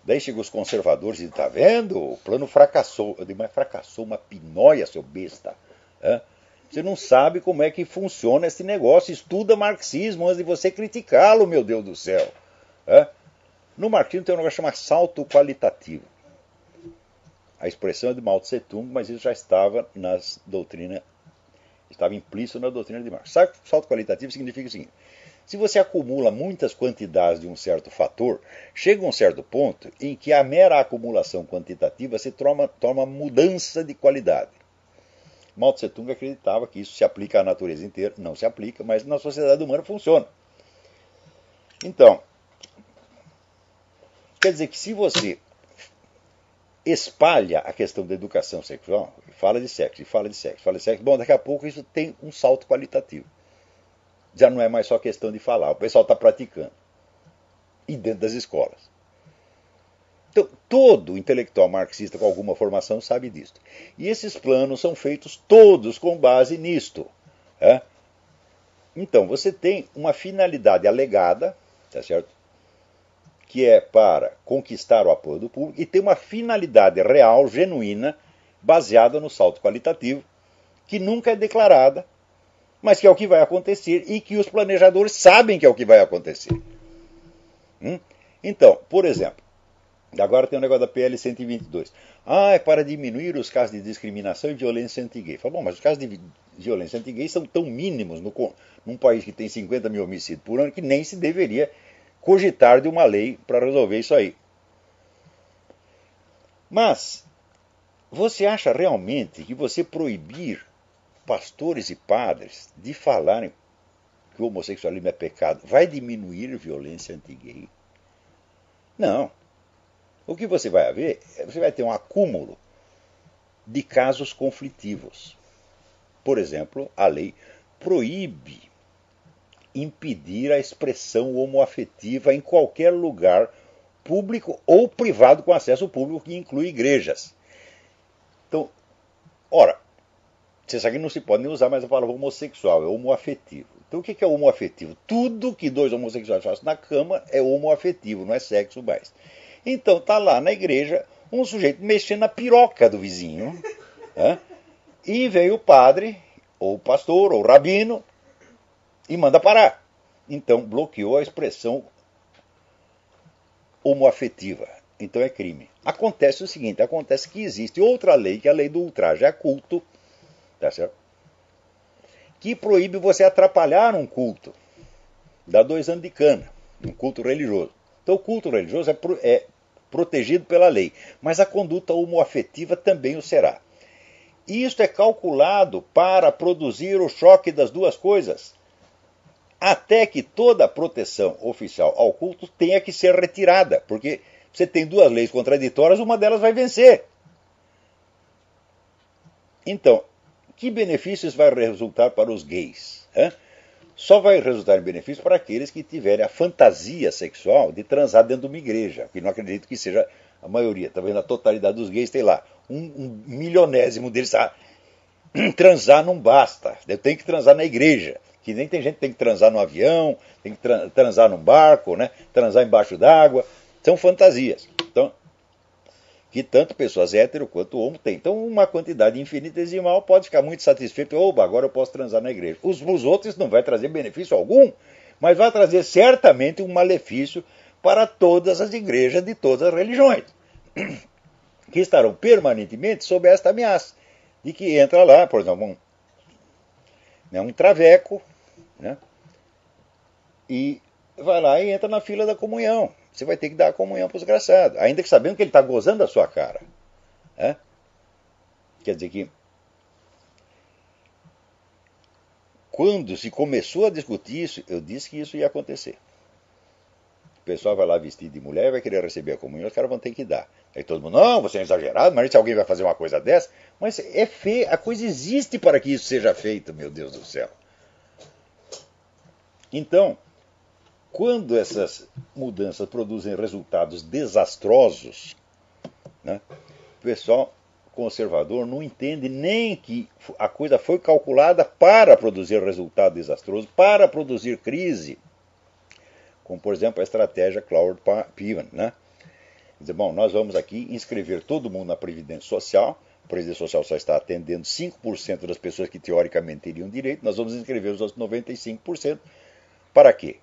Daí chegam os conservadores e tá vendo? O plano fracassou. Eu digo, mas fracassou uma pinóia, seu besta. Você não sabe como é que funciona esse negócio. Estuda marxismo antes de você criticá-lo, meu Deus do céu. No marxismo tem um negócio chamado salto qualitativo. A expressão é de Mao Tse Tung, mas isso já estava nas doutrinas, estava implícito na doutrina de Marx. Salto qualitativo significa o seguinte: se você acumula muitas quantidades de um certo fator, chega a um certo ponto em que a mera acumulação quantitativa se torna mudança de qualidade. Mao Tse Tung acreditava que isso se aplica à natureza inteira. Não se aplica, mas na sociedade humana funciona. Então, quer dizer que se você espalha a questão da educação sexual, fala de sexo, e fala de sexo, fala de sexo, bom, daqui a pouco isso tem um salto qualitativo. Já não é mais só questão de falar, o pessoal está praticando. E dentro das escolas. Então, todo intelectual marxista com alguma formação sabe disso. E esses planos são feitos todos com base nisto. Então, você tem uma finalidade alegada, tá certo? Que é para conquistar o apoio do público, e tem uma finalidade real, genuína, baseada no salto qualitativo, que nunca é declarada, mas que é o que vai acontecer e que os planejadores sabem que é o que vai acontecer. Então, por exemplo, agora tem o negócio da PL 122. É para diminuir os casos de discriminação e violência anti-gay. Fala, bom, mas os casos de violência anti-gay são tão mínimos num país que tem 50 mil homicídios por ano que nem se deveria cogitar de uma lei para resolver isso aí. Mas, você acha realmente que você proibir pastores e padres de falarem que o homossexualismo é pecado vai diminuir a violência anti-gay? Não. O que você vai ver, você vai ter um acúmulo de casos conflitivos. Por exemplo, a lei proíbe impedir a expressão homoafetiva em qualquer lugar público ou privado com acesso público, que inclui igrejas. Então, ora, você sabe que não se pode nem usar mais a palavra homossexual, é homoafetivo. Então o que é homoafetivo? Tudo que dois homossexuais fazem na cama é homoafetivo, não é sexo mais. Então tá lá na igreja um sujeito mexendo na piroca do vizinho, e vem o padre, ou o pastor, ou o rabino, e manda parar. Então bloqueou a expressão homoafetiva. Então é crime. Acontece o seguinte, acontece que existe outra lei, que é a lei do ultraje a culto, tá certo? Que proíbe você atrapalhar um culto. Dá 2 anos de cana, um culto religioso. Então o culto religioso é protegido pela lei, mas a conduta homoafetiva também o será. E isto é calculado para produzir o choque das duas coisas, até que toda a proteção oficial ao culto tenha que ser retirada, porque você tem duas leis contraditórias, uma delas vai vencer. Então, que benefícios vai resultar para os gays? Só vai resultar em benefício para aqueles que tiverem a fantasia sexual de transar dentro de uma igreja, que não acredito que seja a maioria. Está vendo? A totalidade dos gays tem lá um milionésimo deles. Transar não basta, eu tenho que transar na igreja. Que nem tem gente que tem que transar no avião, tem que transar num barco, transar embaixo d'água. São fantasias. Então, que tanto pessoas hétero quanto homo têm. Então, uma quantidade infinitesimal pode ficar muito satisfeito. Oba, agora eu posso transar na igreja. Os outros não vai trazer benefício algum, mas vai trazer certamente um malefício para todas as igrejas de todas as religiões, que estarão permanentemente sob esta ameaça de que entra lá, por exemplo, um traveco, e vai lá e entra na fila da comunhão. Você vai ter que dar a comunhão para o desgraçado, ainda que sabendo que ele está gozando da sua cara. Quer dizer que quando se começou a discutir isso, eu disse que isso ia acontecer. pessoal vai lá vestido de mulher e vai querer receber a comunhão, os caras vão ter que dar. Aí todo mundo, não, você é exagerado, mas se alguém vai fazer uma coisa dessa, mas é feio, a coisa existe para que isso seja feito, meu Deus do céu. Então, quando essas mudanças produzem resultados desastrosos, né, o pessoal conservador não entende nem que a coisa foi calculada para produzir resultado desastroso, para produzir crise, como, por exemplo, a estratégia Claude Piven, né? Dizer, bom, nós vamos aqui inscrever todo mundo na Previdência Social, a Previdência Social só está atendendo 5% das pessoas que teoricamente teriam direito, nós vamos inscrever os outros 95%. Para quê?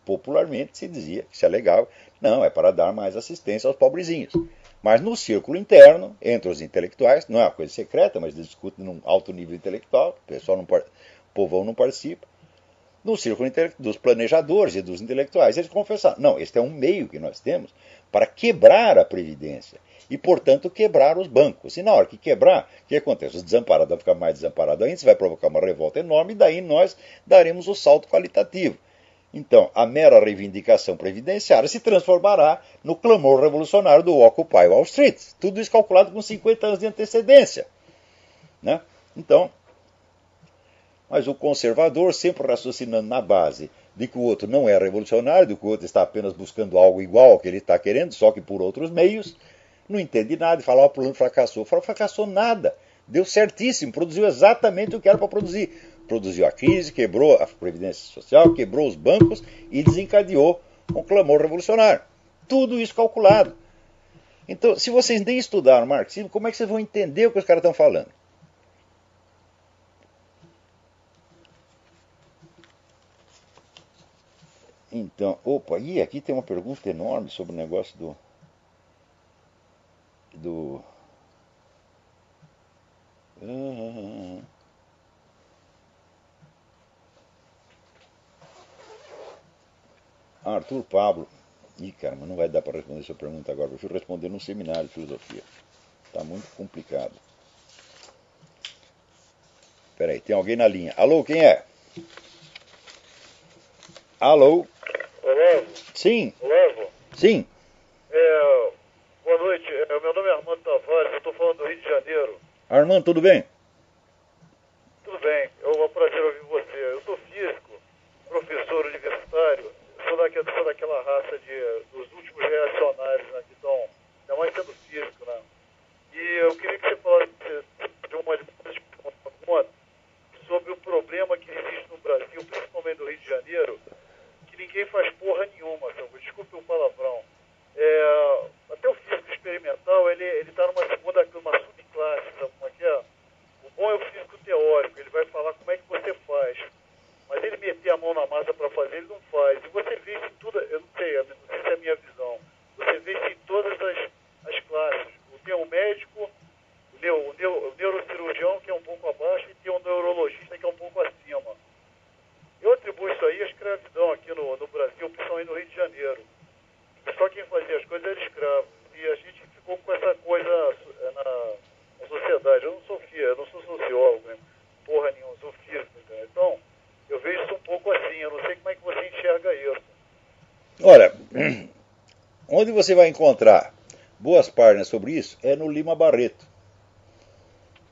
Popularmente se dizia, se alegava, não, é para dar mais assistência aos pobrezinhos. Mas no círculo interno, entre os intelectuais, não é uma coisa secreta, mas discutem num alto nível intelectual, o pessoal o povão não participa. No círculo dos planejadores e dos intelectuais, eles confessaram, não, este é um meio que nós temos para quebrar a Previdência e, portanto, quebrar os bancos. E na hora que quebrar, o que acontece? Os desamparados vão ficar mais desamparados ainda, isso vai provocar uma revolta enorme, e daí nós daremos o salto qualitativo. Então, a mera reivindicação previdenciária se transformará no clamor revolucionário do Occupy Wall Street. Tudo isso calculado com 50 anos de antecedência, né? Então, mas o conservador, sempre raciocinando na base de que o outro não é revolucionário, de que o outro está apenas buscando algo igual ao que ele está querendo, só que por outros meios, não entende nada e fala, o plano fracassou. Fala, fracassou nada. Deu certíssimo, produziu exatamente o que era para produzir. Produziu a crise, quebrou a Previdência Social, quebrou os bancos e desencadeou um clamor revolucionário. Tudo isso calculado. Então, se vocês nem estudaram marxismo, como é que vocês vão entender o que os caras estão falando? Então, opa, e aqui tem uma pergunta enorme sobre o negócio do Arthur Pablo. Ih, cara, mas não vai dar para responder essa pergunta agora. Eu fui responder num seminário de filosofia. Está muito complicado. Peraí, tem alguém na linha. Alô, quem é? Alô? Olavo? Sim. Olavo? Sim. Boa noite. Meu nome é Armando Tavares, eu estou falando do Rio de Janeiro. Armando, tudo bem? Tudo bem, é um prazer ouvir você. Eu sou físico, professor universitário, sou daquela raça dos últimos reacionários, né, que estão, ainda mais sendo físico, né? E eu queria que você falasse de uma pergunta sobre o problema que existe no Brasil, principalmente no Rio de Janeiro, que ninguém faz porra nenhuma, sabe? Desculpe o palavrão. Até o físico experimental, ele está numa uma subclasse, sabe como é que é? O bom é o físico teórico, ele vai falar como é que você faz. Mas ele meter a mão na massa para fazer, ele não faz. E você vê isso em tudo, eu não sei se é a minha visão, você vê isso em todas as classes. Tem o médico, o neurocirurgião, que é um pouco abaixo, e tem o neurologista, que é um pouco acima. Eu atribuo isso aí à escravidão aqui no Brasil, principalmente no Rio de Janeiro. Só quem fazia as coisas era escravo. E a gente ficou com essa coisa na sociedade. Eu não sou eu não sou sociólogo, né? Porra nenhuma, sou físico. Né? Então, eu vejo isso um pouco assim. Eu não sei como é que você enxerga isso. Olha, onde você vai encontrar boas páginas sobre isso é no Lima Barreto.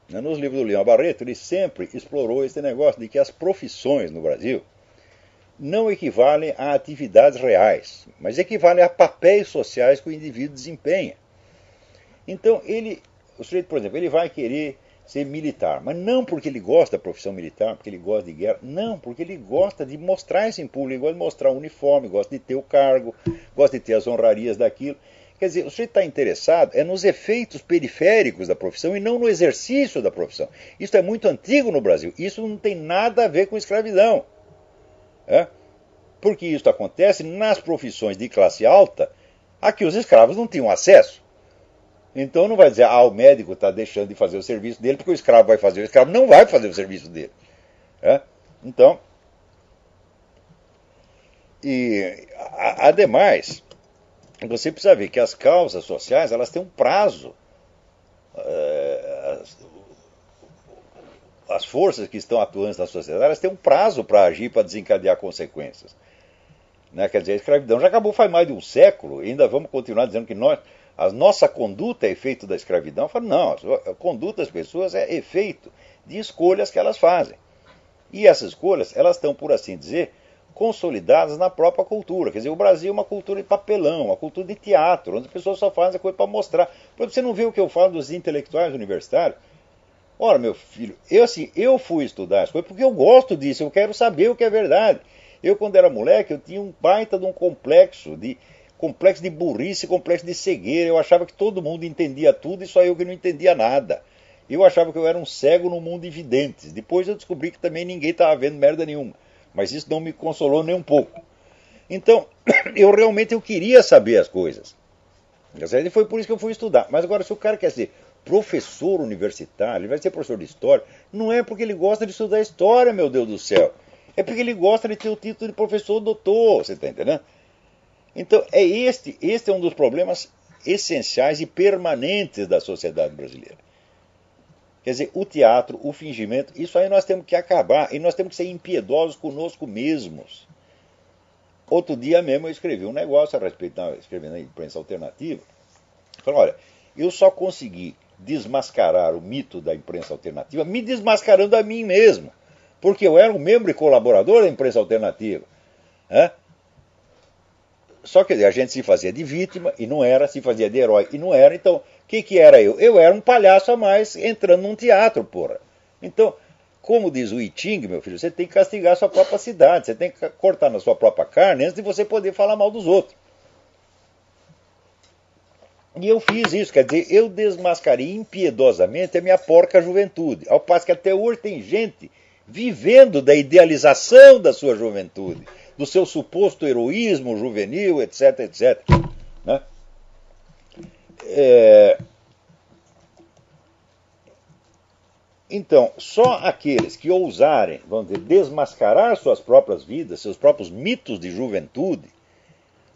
Nos livros do Lima Barreto, ele sempre explorou esse negócio de que as profissões no Brasil não equivalem a atividades reais, mas equivalem a papéis sociais que o indivíduo desempenha. Então, o sujeito, por exemplo, ele vai querer ser militar, mas não porque ele gosta da profissão militar, porque ele gosta de guerra, não, porque ele gosta de mostrar isso em público, ele gosta de mostrar o uniforme, gosta de ter o cargo, gosta de ter as honrarias daquilo. Quer dizer, o sujeito está interessado nos efeitos periféricos da profissão e não no exercício da profissão. Isso é muito antigo no Brasil, isso não tem nada a ver com escravidão. Porque isso acontece nas profissões de classe alta a que os escravos não tinham acesso. Então não vai dizer, o médico está deixando de fazer o serviço dele porque o escravo vai fazer. O escravo não vai fazer o serviço dele. Então, ademais, você precisa ver que as causas sociais elas têm um prazo. As forças que estão atuantes na sociedade elas têm um prazo para agir, para desencadear consequências. Né? Quer dizer, a escravidão já acabou faz mais de um século, e ainda vamos continuar dizendo que a nossa conduta é efeito da escravidão. Eu falo, não, a conduta das pessoas é efeito de escolhas que elas fazem. E essas escolhas, elas estão, por assim dizer, consolidadas na própria cultura. Quer dizer, o Brasil é uma cultura de papelão, uma cultura de teatro, onde as pessoas só fazem a coisa para mostrar. Porque você não vê o que eu falo dos intelectuais universitários? Ora, meu filho, eu fui estudar as coisas porque eu gosto disso, eu quero saber o que é verdade. Eu, quando era moleque, eu tinha um baita de um complexo de burrice, complexo de cegueira. Eu achava que todo mundo entendia tudo e só eu que não entendia nada. Eu achava que eu era um cego no mundo de videntes. Depois eu descobri que também ninguém estava vendo merda nenhuma. Mas isso não me consolou nem um pouco. Então, eu queria saber as coisas. E foi por isso que eu fui estudar. Mas agora, se o cara quer ser professor universitário, ele vai ser professor de história, não é porque ele gosta de estudar história, meu Deus do céu. É porque ele gosta de ter o título de professor doutor, você está entendendo? Então, este é um dos problemas essenciais e permanentes da sociedade brasileira. Quer dizer, o teatro, o fingimento, isso aí nós temos que acabar, e nós temos que ser impiedosos conosco mesmos. Outro dia mesmo eu escrevi um negócio a respeito, escrevi na imprensa alternativa, falei, olha, eu só consegui desmascarar o mito da imprensa alternativa me desmascarando a mim mesmo. Porque eu era um membro e colaborador da imprensa alternativa. Né? Só que a gente se fazia de vítima e não era, se fazia de herói e não era. Então, o que era eu? Eu era um palhaço a mais entrando num teatro, porra. Então, como diz o I Ching, meu filho, você tem que castigar a sua própria cidade, você tem que cortar na sua própria carne antes de você poder falar mal dos outros. E eu fiz isso, quer dizer, eu desmascarei impiedosamente a minha porca juventude. Ao passo que até hoje tem gente vivendo da idealização da sua juventude, do seu suposto heroísmo juvenil, etc, etc. Né? Então, só aqueles que ousarem, vamos dizer, desmascarar suas próprias vidas, seus próprios mitos de juventude,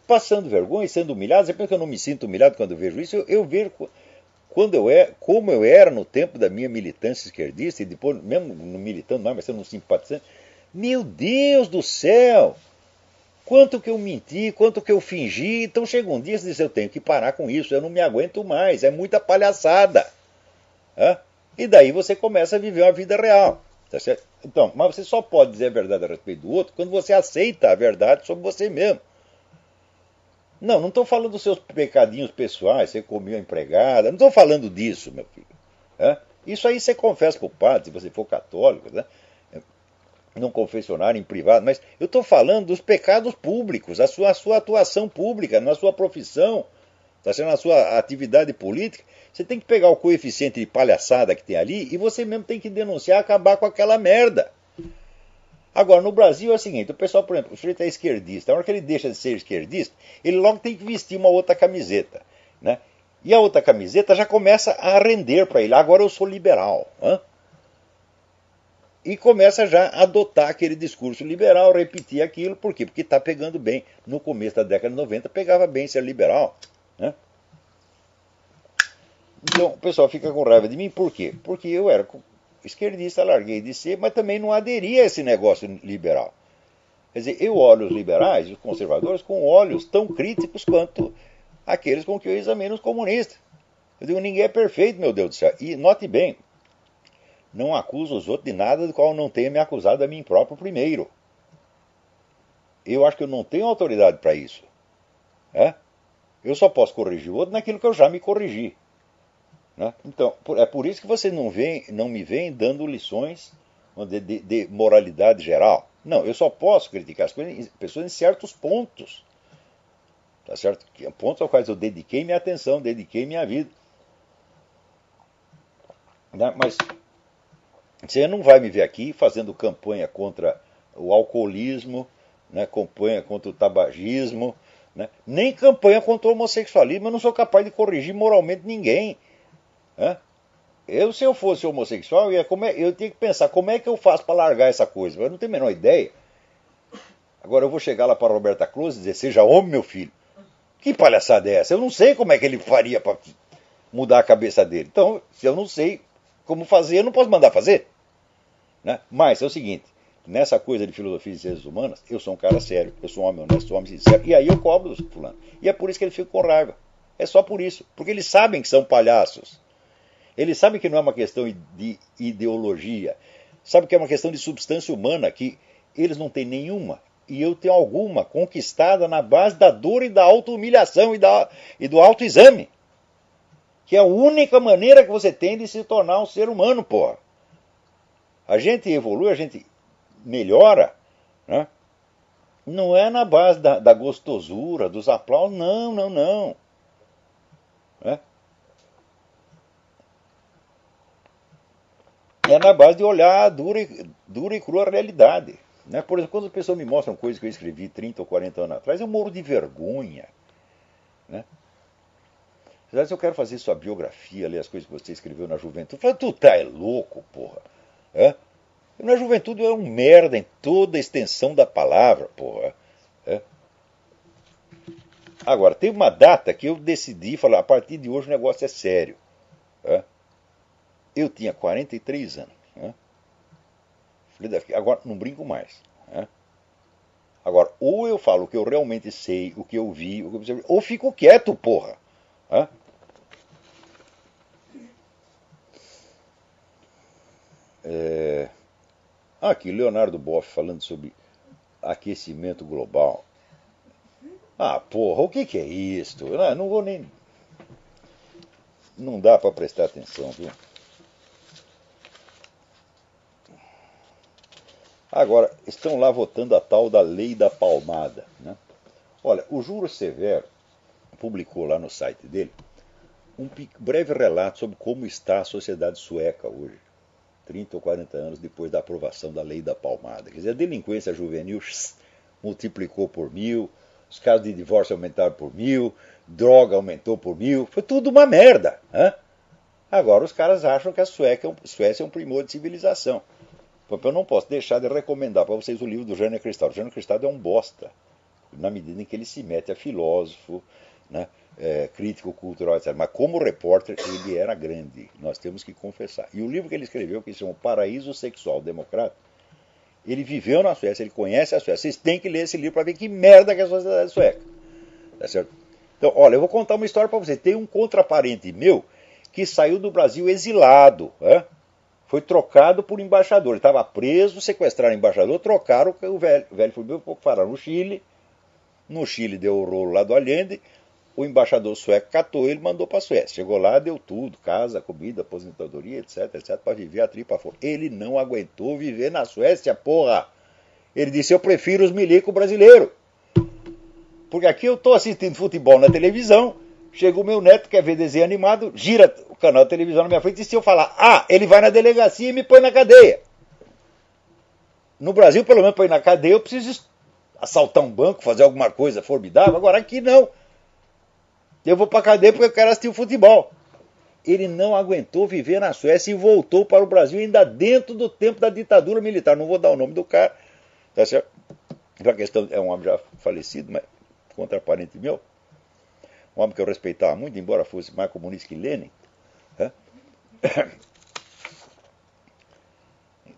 passando vergonha e sendo humilhados, é porque eu não me sinto humilhado quando eu vejo isso, eu vejo como eu era no tempo da minha militância esquerdista, e depois, mesmo não militando mais, mas sendo um simpatizante, meu Deus do céu! Quanto que eu menti, quanto que eu fingi, então chega um dia e diz, eu tenho que parar com isso, eu não me aguento mais, é muita palhaçada. E daí você começa a viver uma vida real. Tá certo? Então, mas você só pode dizer a verdade a respeito do outro quando você aceita a verdade sobre você mesmo. Não estou falando dos seus pecadinhos pessoais, você comeu a empregada, não estou falando disso, meu filho. Isso aí você confessa para o padre, se você for católico, né? Num confessionário em privado, mas eu estou falando dos pecados públicos, a sua atuação pública, na sua profissão, tá sendo na sua atividade política. Você tem que pegar o coeficiente de palhaçada que tem ali e você mesmo tem que denunciar, acabar com aquela merda. Agora, no Brasil é o seguinte, o pessoal, por exemplo, o sujeito é esquerdista, na hora que ele deixa de ser esquerdista, ele logo tem que vestir uma outra camiseta. Né? E a outra camiseta já começa a render para ele, agora eu sou liberal. E começa já a adotar aquele discurso liberal, repetir aquilo, por quê? Porque está pegando bem. No começo da década de 90 pegava bem ser liberal. Né? Então o pessoal fica com raiva de mim, por quê? Porque eu era esquerdista, larguei de ser, mas também não aderia a esse negócio liberal. Quer dizer, eu olho os liberais, os conservadores, com olhos tão críticos quanto aqueles com que eu examino os comunistas. Eu digo, ninguém é perfeito, meu Deus do céu. E note bem, não acuso os outros de nada do qual eu não tenha me acusado a mim próprio primeiro. Eu acho que eu não tenho autoridade para isso. Eu só posso corrigir o outro naquilo que eu já me corrigi. Né? Então, é por isso que você não me vem dando lições de moralidade geral. Não, eu só posso criticar as pessoas em certos pontos. Tá certo? Pontos aos quais eu dediquei minha atenção, dediquei minha vida. Né? Mas você não vai me ver aqui fazendo campanha contra o alcoolismo, né? Campanha contra o tabagismo, né? Nem campanha contra o homossexualismo. Eu não sou capaz de corrigir moralmente ninguém. Se eu fosse homossexual, eu tinha que pensar como é que eu faço para largar essa coisa. Eu não tenho a menor ideia. Agora eu vou chegar lá para Roberta Close e dizer, seja homem, meu filho. Que palhaçada é essa? Eu não sei como é que ele faria para mudar a cabeça dele. Então, se eu não sei como fazer, eu não posso mandar fazer. Né? Mas é o seguinte, nessa coisa de filosofia e ciências humanas, eu sou um cara sério, eu sou um homem honesto, sou um homem sincero, e aí eu cobro do fulano. E é por isso que ele fica com raiva. É só por isso. Porque eles sabem que são palhaços. Eles sabem que não é uma questão de ideologia. Sabem que é uma questão de substância humana, que eles não têm nenhuma. E eu tenho alguma conquistada na base da dor e da auto-humilhação e do autoexame. Que é a única maneira que você tem de se tornar um ser humano, porra. A gente evolui, a gente melhora, né? Não é na base da gostosura, dos aplausos, não, não, não. Né? É na base de olhar a dura e crua realidade. Né? Por exemplo, quando as pessoas me mostram coisas que eu escrevi 30 ou 40 anos atrás, eu morro de vergonha. Né? Às vezes eu quero fazer sua biografia, ler as coisas que você escreveu na juventude. Eu falo, tu tá louco, porra. É? Na juventude eu era um merda em toda a extensão da palavra, porra. É? Agora, teve uma data que eu decidi falar, a partir de hoje o negócio é sério. É? Eu tinha 43 anos. É? Agora, não brinco mais. É? Agora, ou eu falo o que eu realmente sei, o que eu vi, o que eu observei, ou fico quieto, porra. É? Aqui, Leonardo Boff falando sobre aquecimento global. Ah, porra, o que é isso? Eu não vou nem... Não dá para prestar atenção, viu? Agora, estão lá votando a tal da lei da palmada. Né? Olha, o Juro Severo publicou lá no site dele um breve relato sobre como está a sociedade sueca hoje, 30 ou 40 anos depois da aprovação da lei da palmada. Quer dizer, a delinquência juvenil multiplicou por 1000, os casos de divórcio aumentaram por 1000, droga aumentou por 1000, foi tudo uma merda. Hein? Agora os caras acham que a Suécia é um primor de civilização. Eu não posso deixar de recomendar para vocês o livro do Jânio Cristado. O Jânio Cristado é um bosta, na medida em que ele se mete a filósofo, né, crítico cultural, etc. Mas como repórter ele era grande, nós temos que confessar. E o livro que ele escreveu, que se chama Paraíso Sexual Democrata, ele viveu na Suécia, ele conhece a Suécia. Vocês têm que ler esse livro para ver que merda que é a sociedade sueca. Tá certo? Então, olha, eu vou contar uma história para vocês. Tem um contraparente meu que saiu do Brasil exilado. Foi trocado por embaixador. Ele estava preso, sequestraram o embaixador, trocaram o velho. O velho foi para no Chile. No Chile deu o rolo lá do Allende. O embaixador sueco catou ele e mandou para a Suécia. Chegou lá, deu tudo, casa, comida, aposentadoria, etc, etc, para viver a tripa fora. Ele não aguentou viver na Suécia, porra. Ele disse, eu prefiro os milico brasileiros. Porque aqui eu estou assistindo futebol na televisão, chega o meu neto, quer ver desenho animado, gira o canal de televisão na minha frente e se eu falar, ele vai na delegacia e me põe na cadeia. No Brasil, pelo menos, para ir na cadeia, eu preciso assaltar um banco, fazer alguma coisa formidável. Agora aqui não. Eu vou para a cadeia porque eu quero assistir o futebol. Ele não aguentou viver na Suécia e voltou para o Brasil ainda dentro do tempo da ditadura militar. Não vou dar o nome do cara. Tá certo? A questão é um homem já falecido, mas contraparente meu. Um homem que eu respeitava muito, embora fosse mais comunista que Lenin.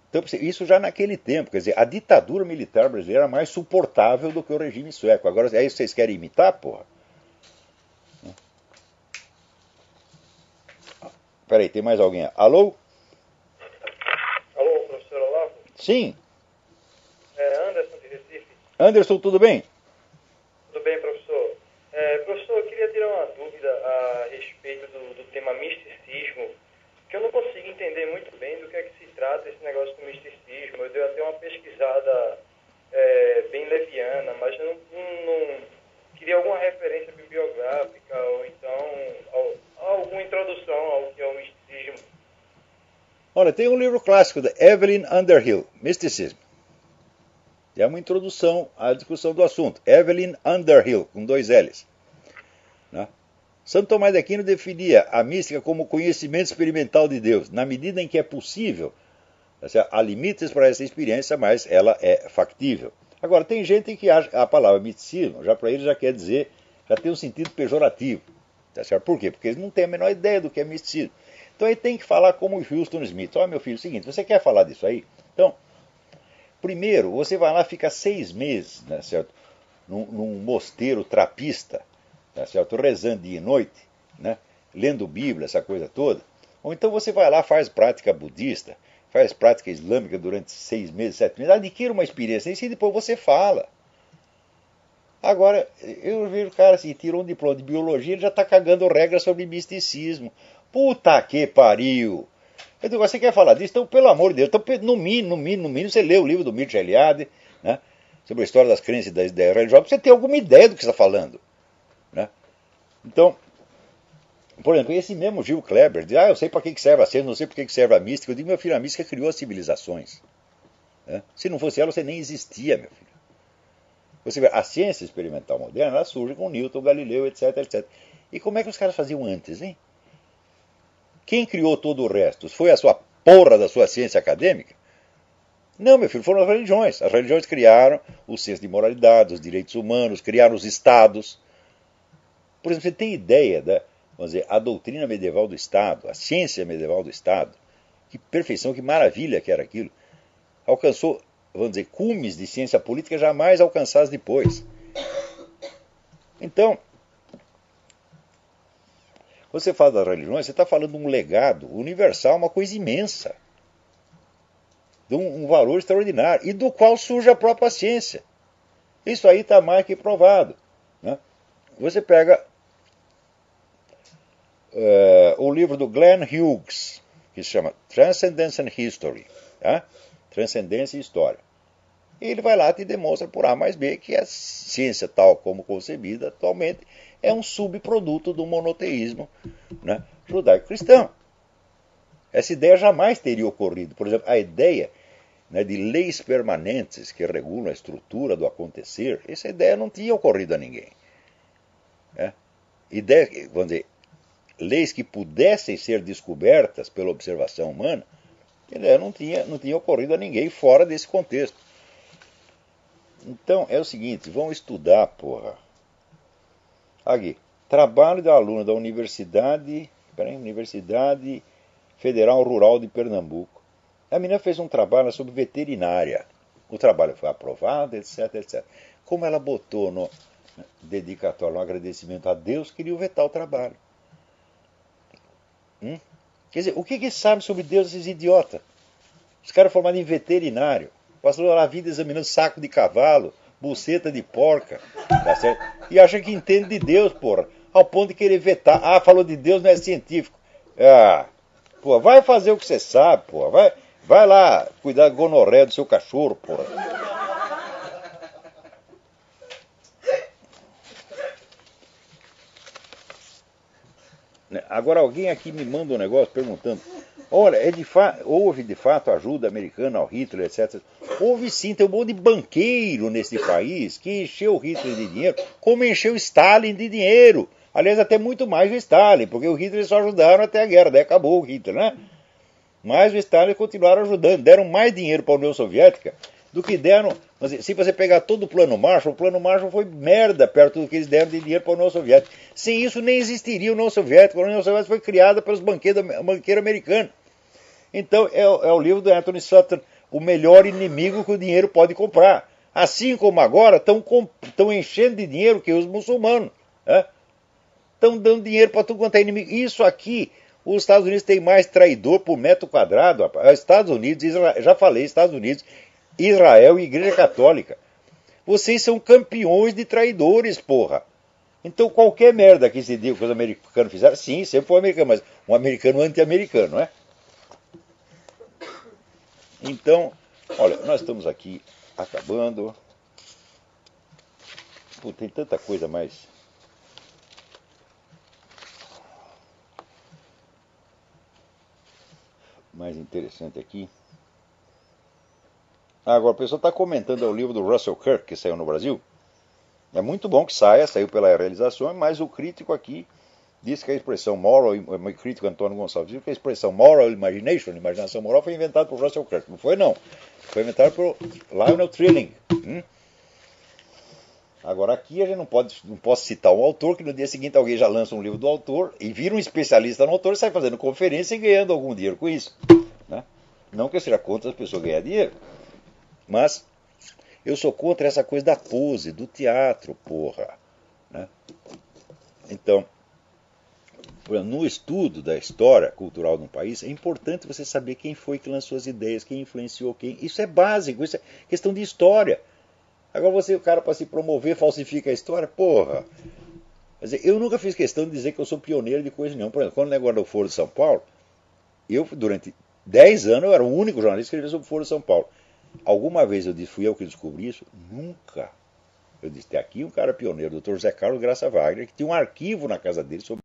Então, isso já naquele tempo. Quer dizer, a ditadura militar brasileira era mais suportável do que o regime sueco. Agora, é isso que vocês querem imitar, porra? Peraí, tem mais alguém? Alô? Alô, professor Olavo? Sim. Anderson de Recife. Anderson, tudo bem? Tudo bem, professor? Professor, eu queria tirar uma dúvida a respeito do tema misticismo, que eu não consigo entender muito bem do que é que se trata esse negócio do misticismo. Eu dei até uma pesquisada bem leviana, mas eu não queria alguma referência bibliográfica ou então alguma introdução ao que é o misticismo. Olha, tem um livro clássico da Evelyn Underhill, Mysticism. É uma introdução à discussão do assunto. Evelyn Underhill, com 2 L's. Né? Santo Tomás de Aquino definia a mística como conhecimento experimental de Deus, na medida em que é possível. Há limites para essa experiência, mas ela é factível. Agora, tem gente que acha a palavra misticismo, já para eles já quer dizer, já tem um sentido pejorativo. Tá certo? Por quê? Porque eles não têm a menor ideia do que é misticismo. Então aí tem que falar como o Houston Smith. Olha, meu filho, é o seguinte, você quer falar disso aí? Então, primeiro, você vai lá, fica 6 meses, né, certo? Num mosteiro trapista, tá certo? Rezando dia e noite, né? Lendo Bíblia, essa coisa toda. Ou então você vai lá, faz prática budista, faz prática islâmica durante 6 meses, 7 meses, adquire uma experiência e depois você fala. Agora, eu vejo o cara assim, tirou um diploma de biologia, ele já está cagando regras sobre misticismo. Puta que pariu! Eu digo, você quer falar disso? Então, pelo amor de Deus, então, no mínimo, você lê o livro do Mircea Eliade, né, sobre a história das crenças e das ideias religiosas, pra você ter alguma ideia do que você está falando. Né? Então, por exemplo, esse mesmo Gil Kleber diz, eu sei para que serve a ciência, não sei para que serve a mística. Eu digo, meu filho, a mística criou as civilizações. Né? Se não fosse ela, você nem existia, meu filho. Você vê, a ciência experimental moderna, ela surge com Newton, Galileu, etc, etc. E como é que os caras faziam antes, hein? Quem criou todo o resto? Foi a sua porra da sua ciência acadêmica? Não, meu filho, foram as religiões. As religiões criaram o senso de moralidade, os direitos humanos, criaram os estados. Por exemplo, você tem ideia da, vamos dizer, a doutrina medieval do Estado, a ciência medieval do Estado? Que perfeição, que maravilha que era aquilo. Alcançou, vamos dizer, cumes de ciência política jamais alcançados depois. Então, você fala das religiões, você está falando de um legado universal, uma coisa imensa, de um valor extraordinário, e do qual surge a própria ciência. Isso aí está mais que provado. Né? Você pega o livro do Glenn Hughes, que se chama Transcendence and History, tá? Transcendência e História. E ele vai lá e te demonstra por A mais B que a ciência tal como concebida atualmente é um subproduto do monoteísmo, né, judaico-cristão. Essa ideia jamais teria ocorrido. Por exemplo, a ideia, né, de leis permanentes que regulam a estrutura do acontecer, essa ideia não tinha ocorrido a ninguém. Né? Ideia, vamos dizer, leis que pudessem ser descobertas pela observação humana, a ideia não tinha ocorrido a ninguém fora desse contexto. Então, é o seguinte, vão estudar, porra. Aqui, trabalho da aluna da Universidade Federal Rural de Pernambuco. A menina fez um trabalho sobre veterinária. O trabalho foi aprovado, etc, etc. Como ela botou no dedicatório, no agradecimento a Deus, queria vetar o trabalho. Quer dizer, o que sabe sobre Deus esses idiotas? Os caras formados em veterinário. Passaram a vida examinando saco de cavalo, buceta de porca, tá certo? E acha que entende de Deus, porra. Ao ponto de querer vetar. Falou de Deus, não é científico. Pô, vai fazer o que você sabe, porra. Vai lá cuidar da gonorreia do seu cachorro, porra. Agora alguém aqui me manda um negócio perguntando, olha, houve de fato ajuda americana ao Hitler, etc. Houve sim, tem um monte de banqueiro nesse país que encheu o Hitler de dinheiro, como encheu o Stalin de dinheiro. Aliás, até muito mais o Stalin, porque o Hitler só ajudaram até a guerra, daí acabou o Hitler, né? Mas o Stalin continuaram ajudando, deram mais dinheiro para a União Soviética do que deram. Se você pegar todo o Plano Marshall foi merda perto do que eles deram de dinheiro para a União Soviética. Sem isso nem existiria a União Soviética. A União Soviética foi criada pelos banqueiros americanos. Então é o livro do Anthony Sutton, o melhor inimigo que o dinheiro pode comprar. Assim como agora estão enchendo de dinheiro que os muçulmanos. Estão dando dinheiro para tudo quanto é inimigo. Isso aqui, os Estados Unidos têm mais traidor por metro quadrado. Estados Unidos, Israel, já falei, Estados Unidos, Israel e Igreja Católica. Vocês são campeões de traidores, porra. Então qualquer merda que se diga que os americanos fizeram, sim, sempre foi americano, mas um americano anti-americano, não é? Então, olha, nós estamos aqui acabando. Pô, tem tanta coisa mais interessante aqui. Agora, o pessoal está comentando o livro do Russell Kirk, que saiu no Brasil. É muito bom que saiu pela realização, mas o crítico aqui diz que a expressão moral, o crítico Antônio Gonçalves, diz que a expressão moral imagination, imaginação moral, foi inventada por Russell Kirk. Não foi, não. Foi inventado por Lionel Trilling. Agora, aqui a gente não pode citar um autor, que no dia seguinte alguém já lança um livro do autor e vira um especialista no autor e sai fazendo conferência e ganhando algum dinheiro com isso. Né? Não que eu seja contra as pessoas ganhar dinheiro. Mas eu sou contra essa coisa da pose, do teatro, porra. Né? Então, no estudo da história cultural de um país, é importante você saber quem foi que lançou as ideias, quem influenciou quem. Isso é básico, isso é questão de história. Agora você, o cara, para se promover, falsifica a história, porra. Quer dizer, eu nunca fiz questão de dizer que eu sou pioneiro de coisa nenhuma. Por exemplo, quando o negócio do Foro de São Paulo, eu, durante 10 anos, eu era o único jornalista que escrevia sobre o Foro de São Paulo. Alguma vez eu disse, fui eu que descobri isso? Nunca. Eu disse, tem aqui um cara pioneiro, o Dr. José Carlos Graça Wagner, que tinha um arquivo na casa dele sobre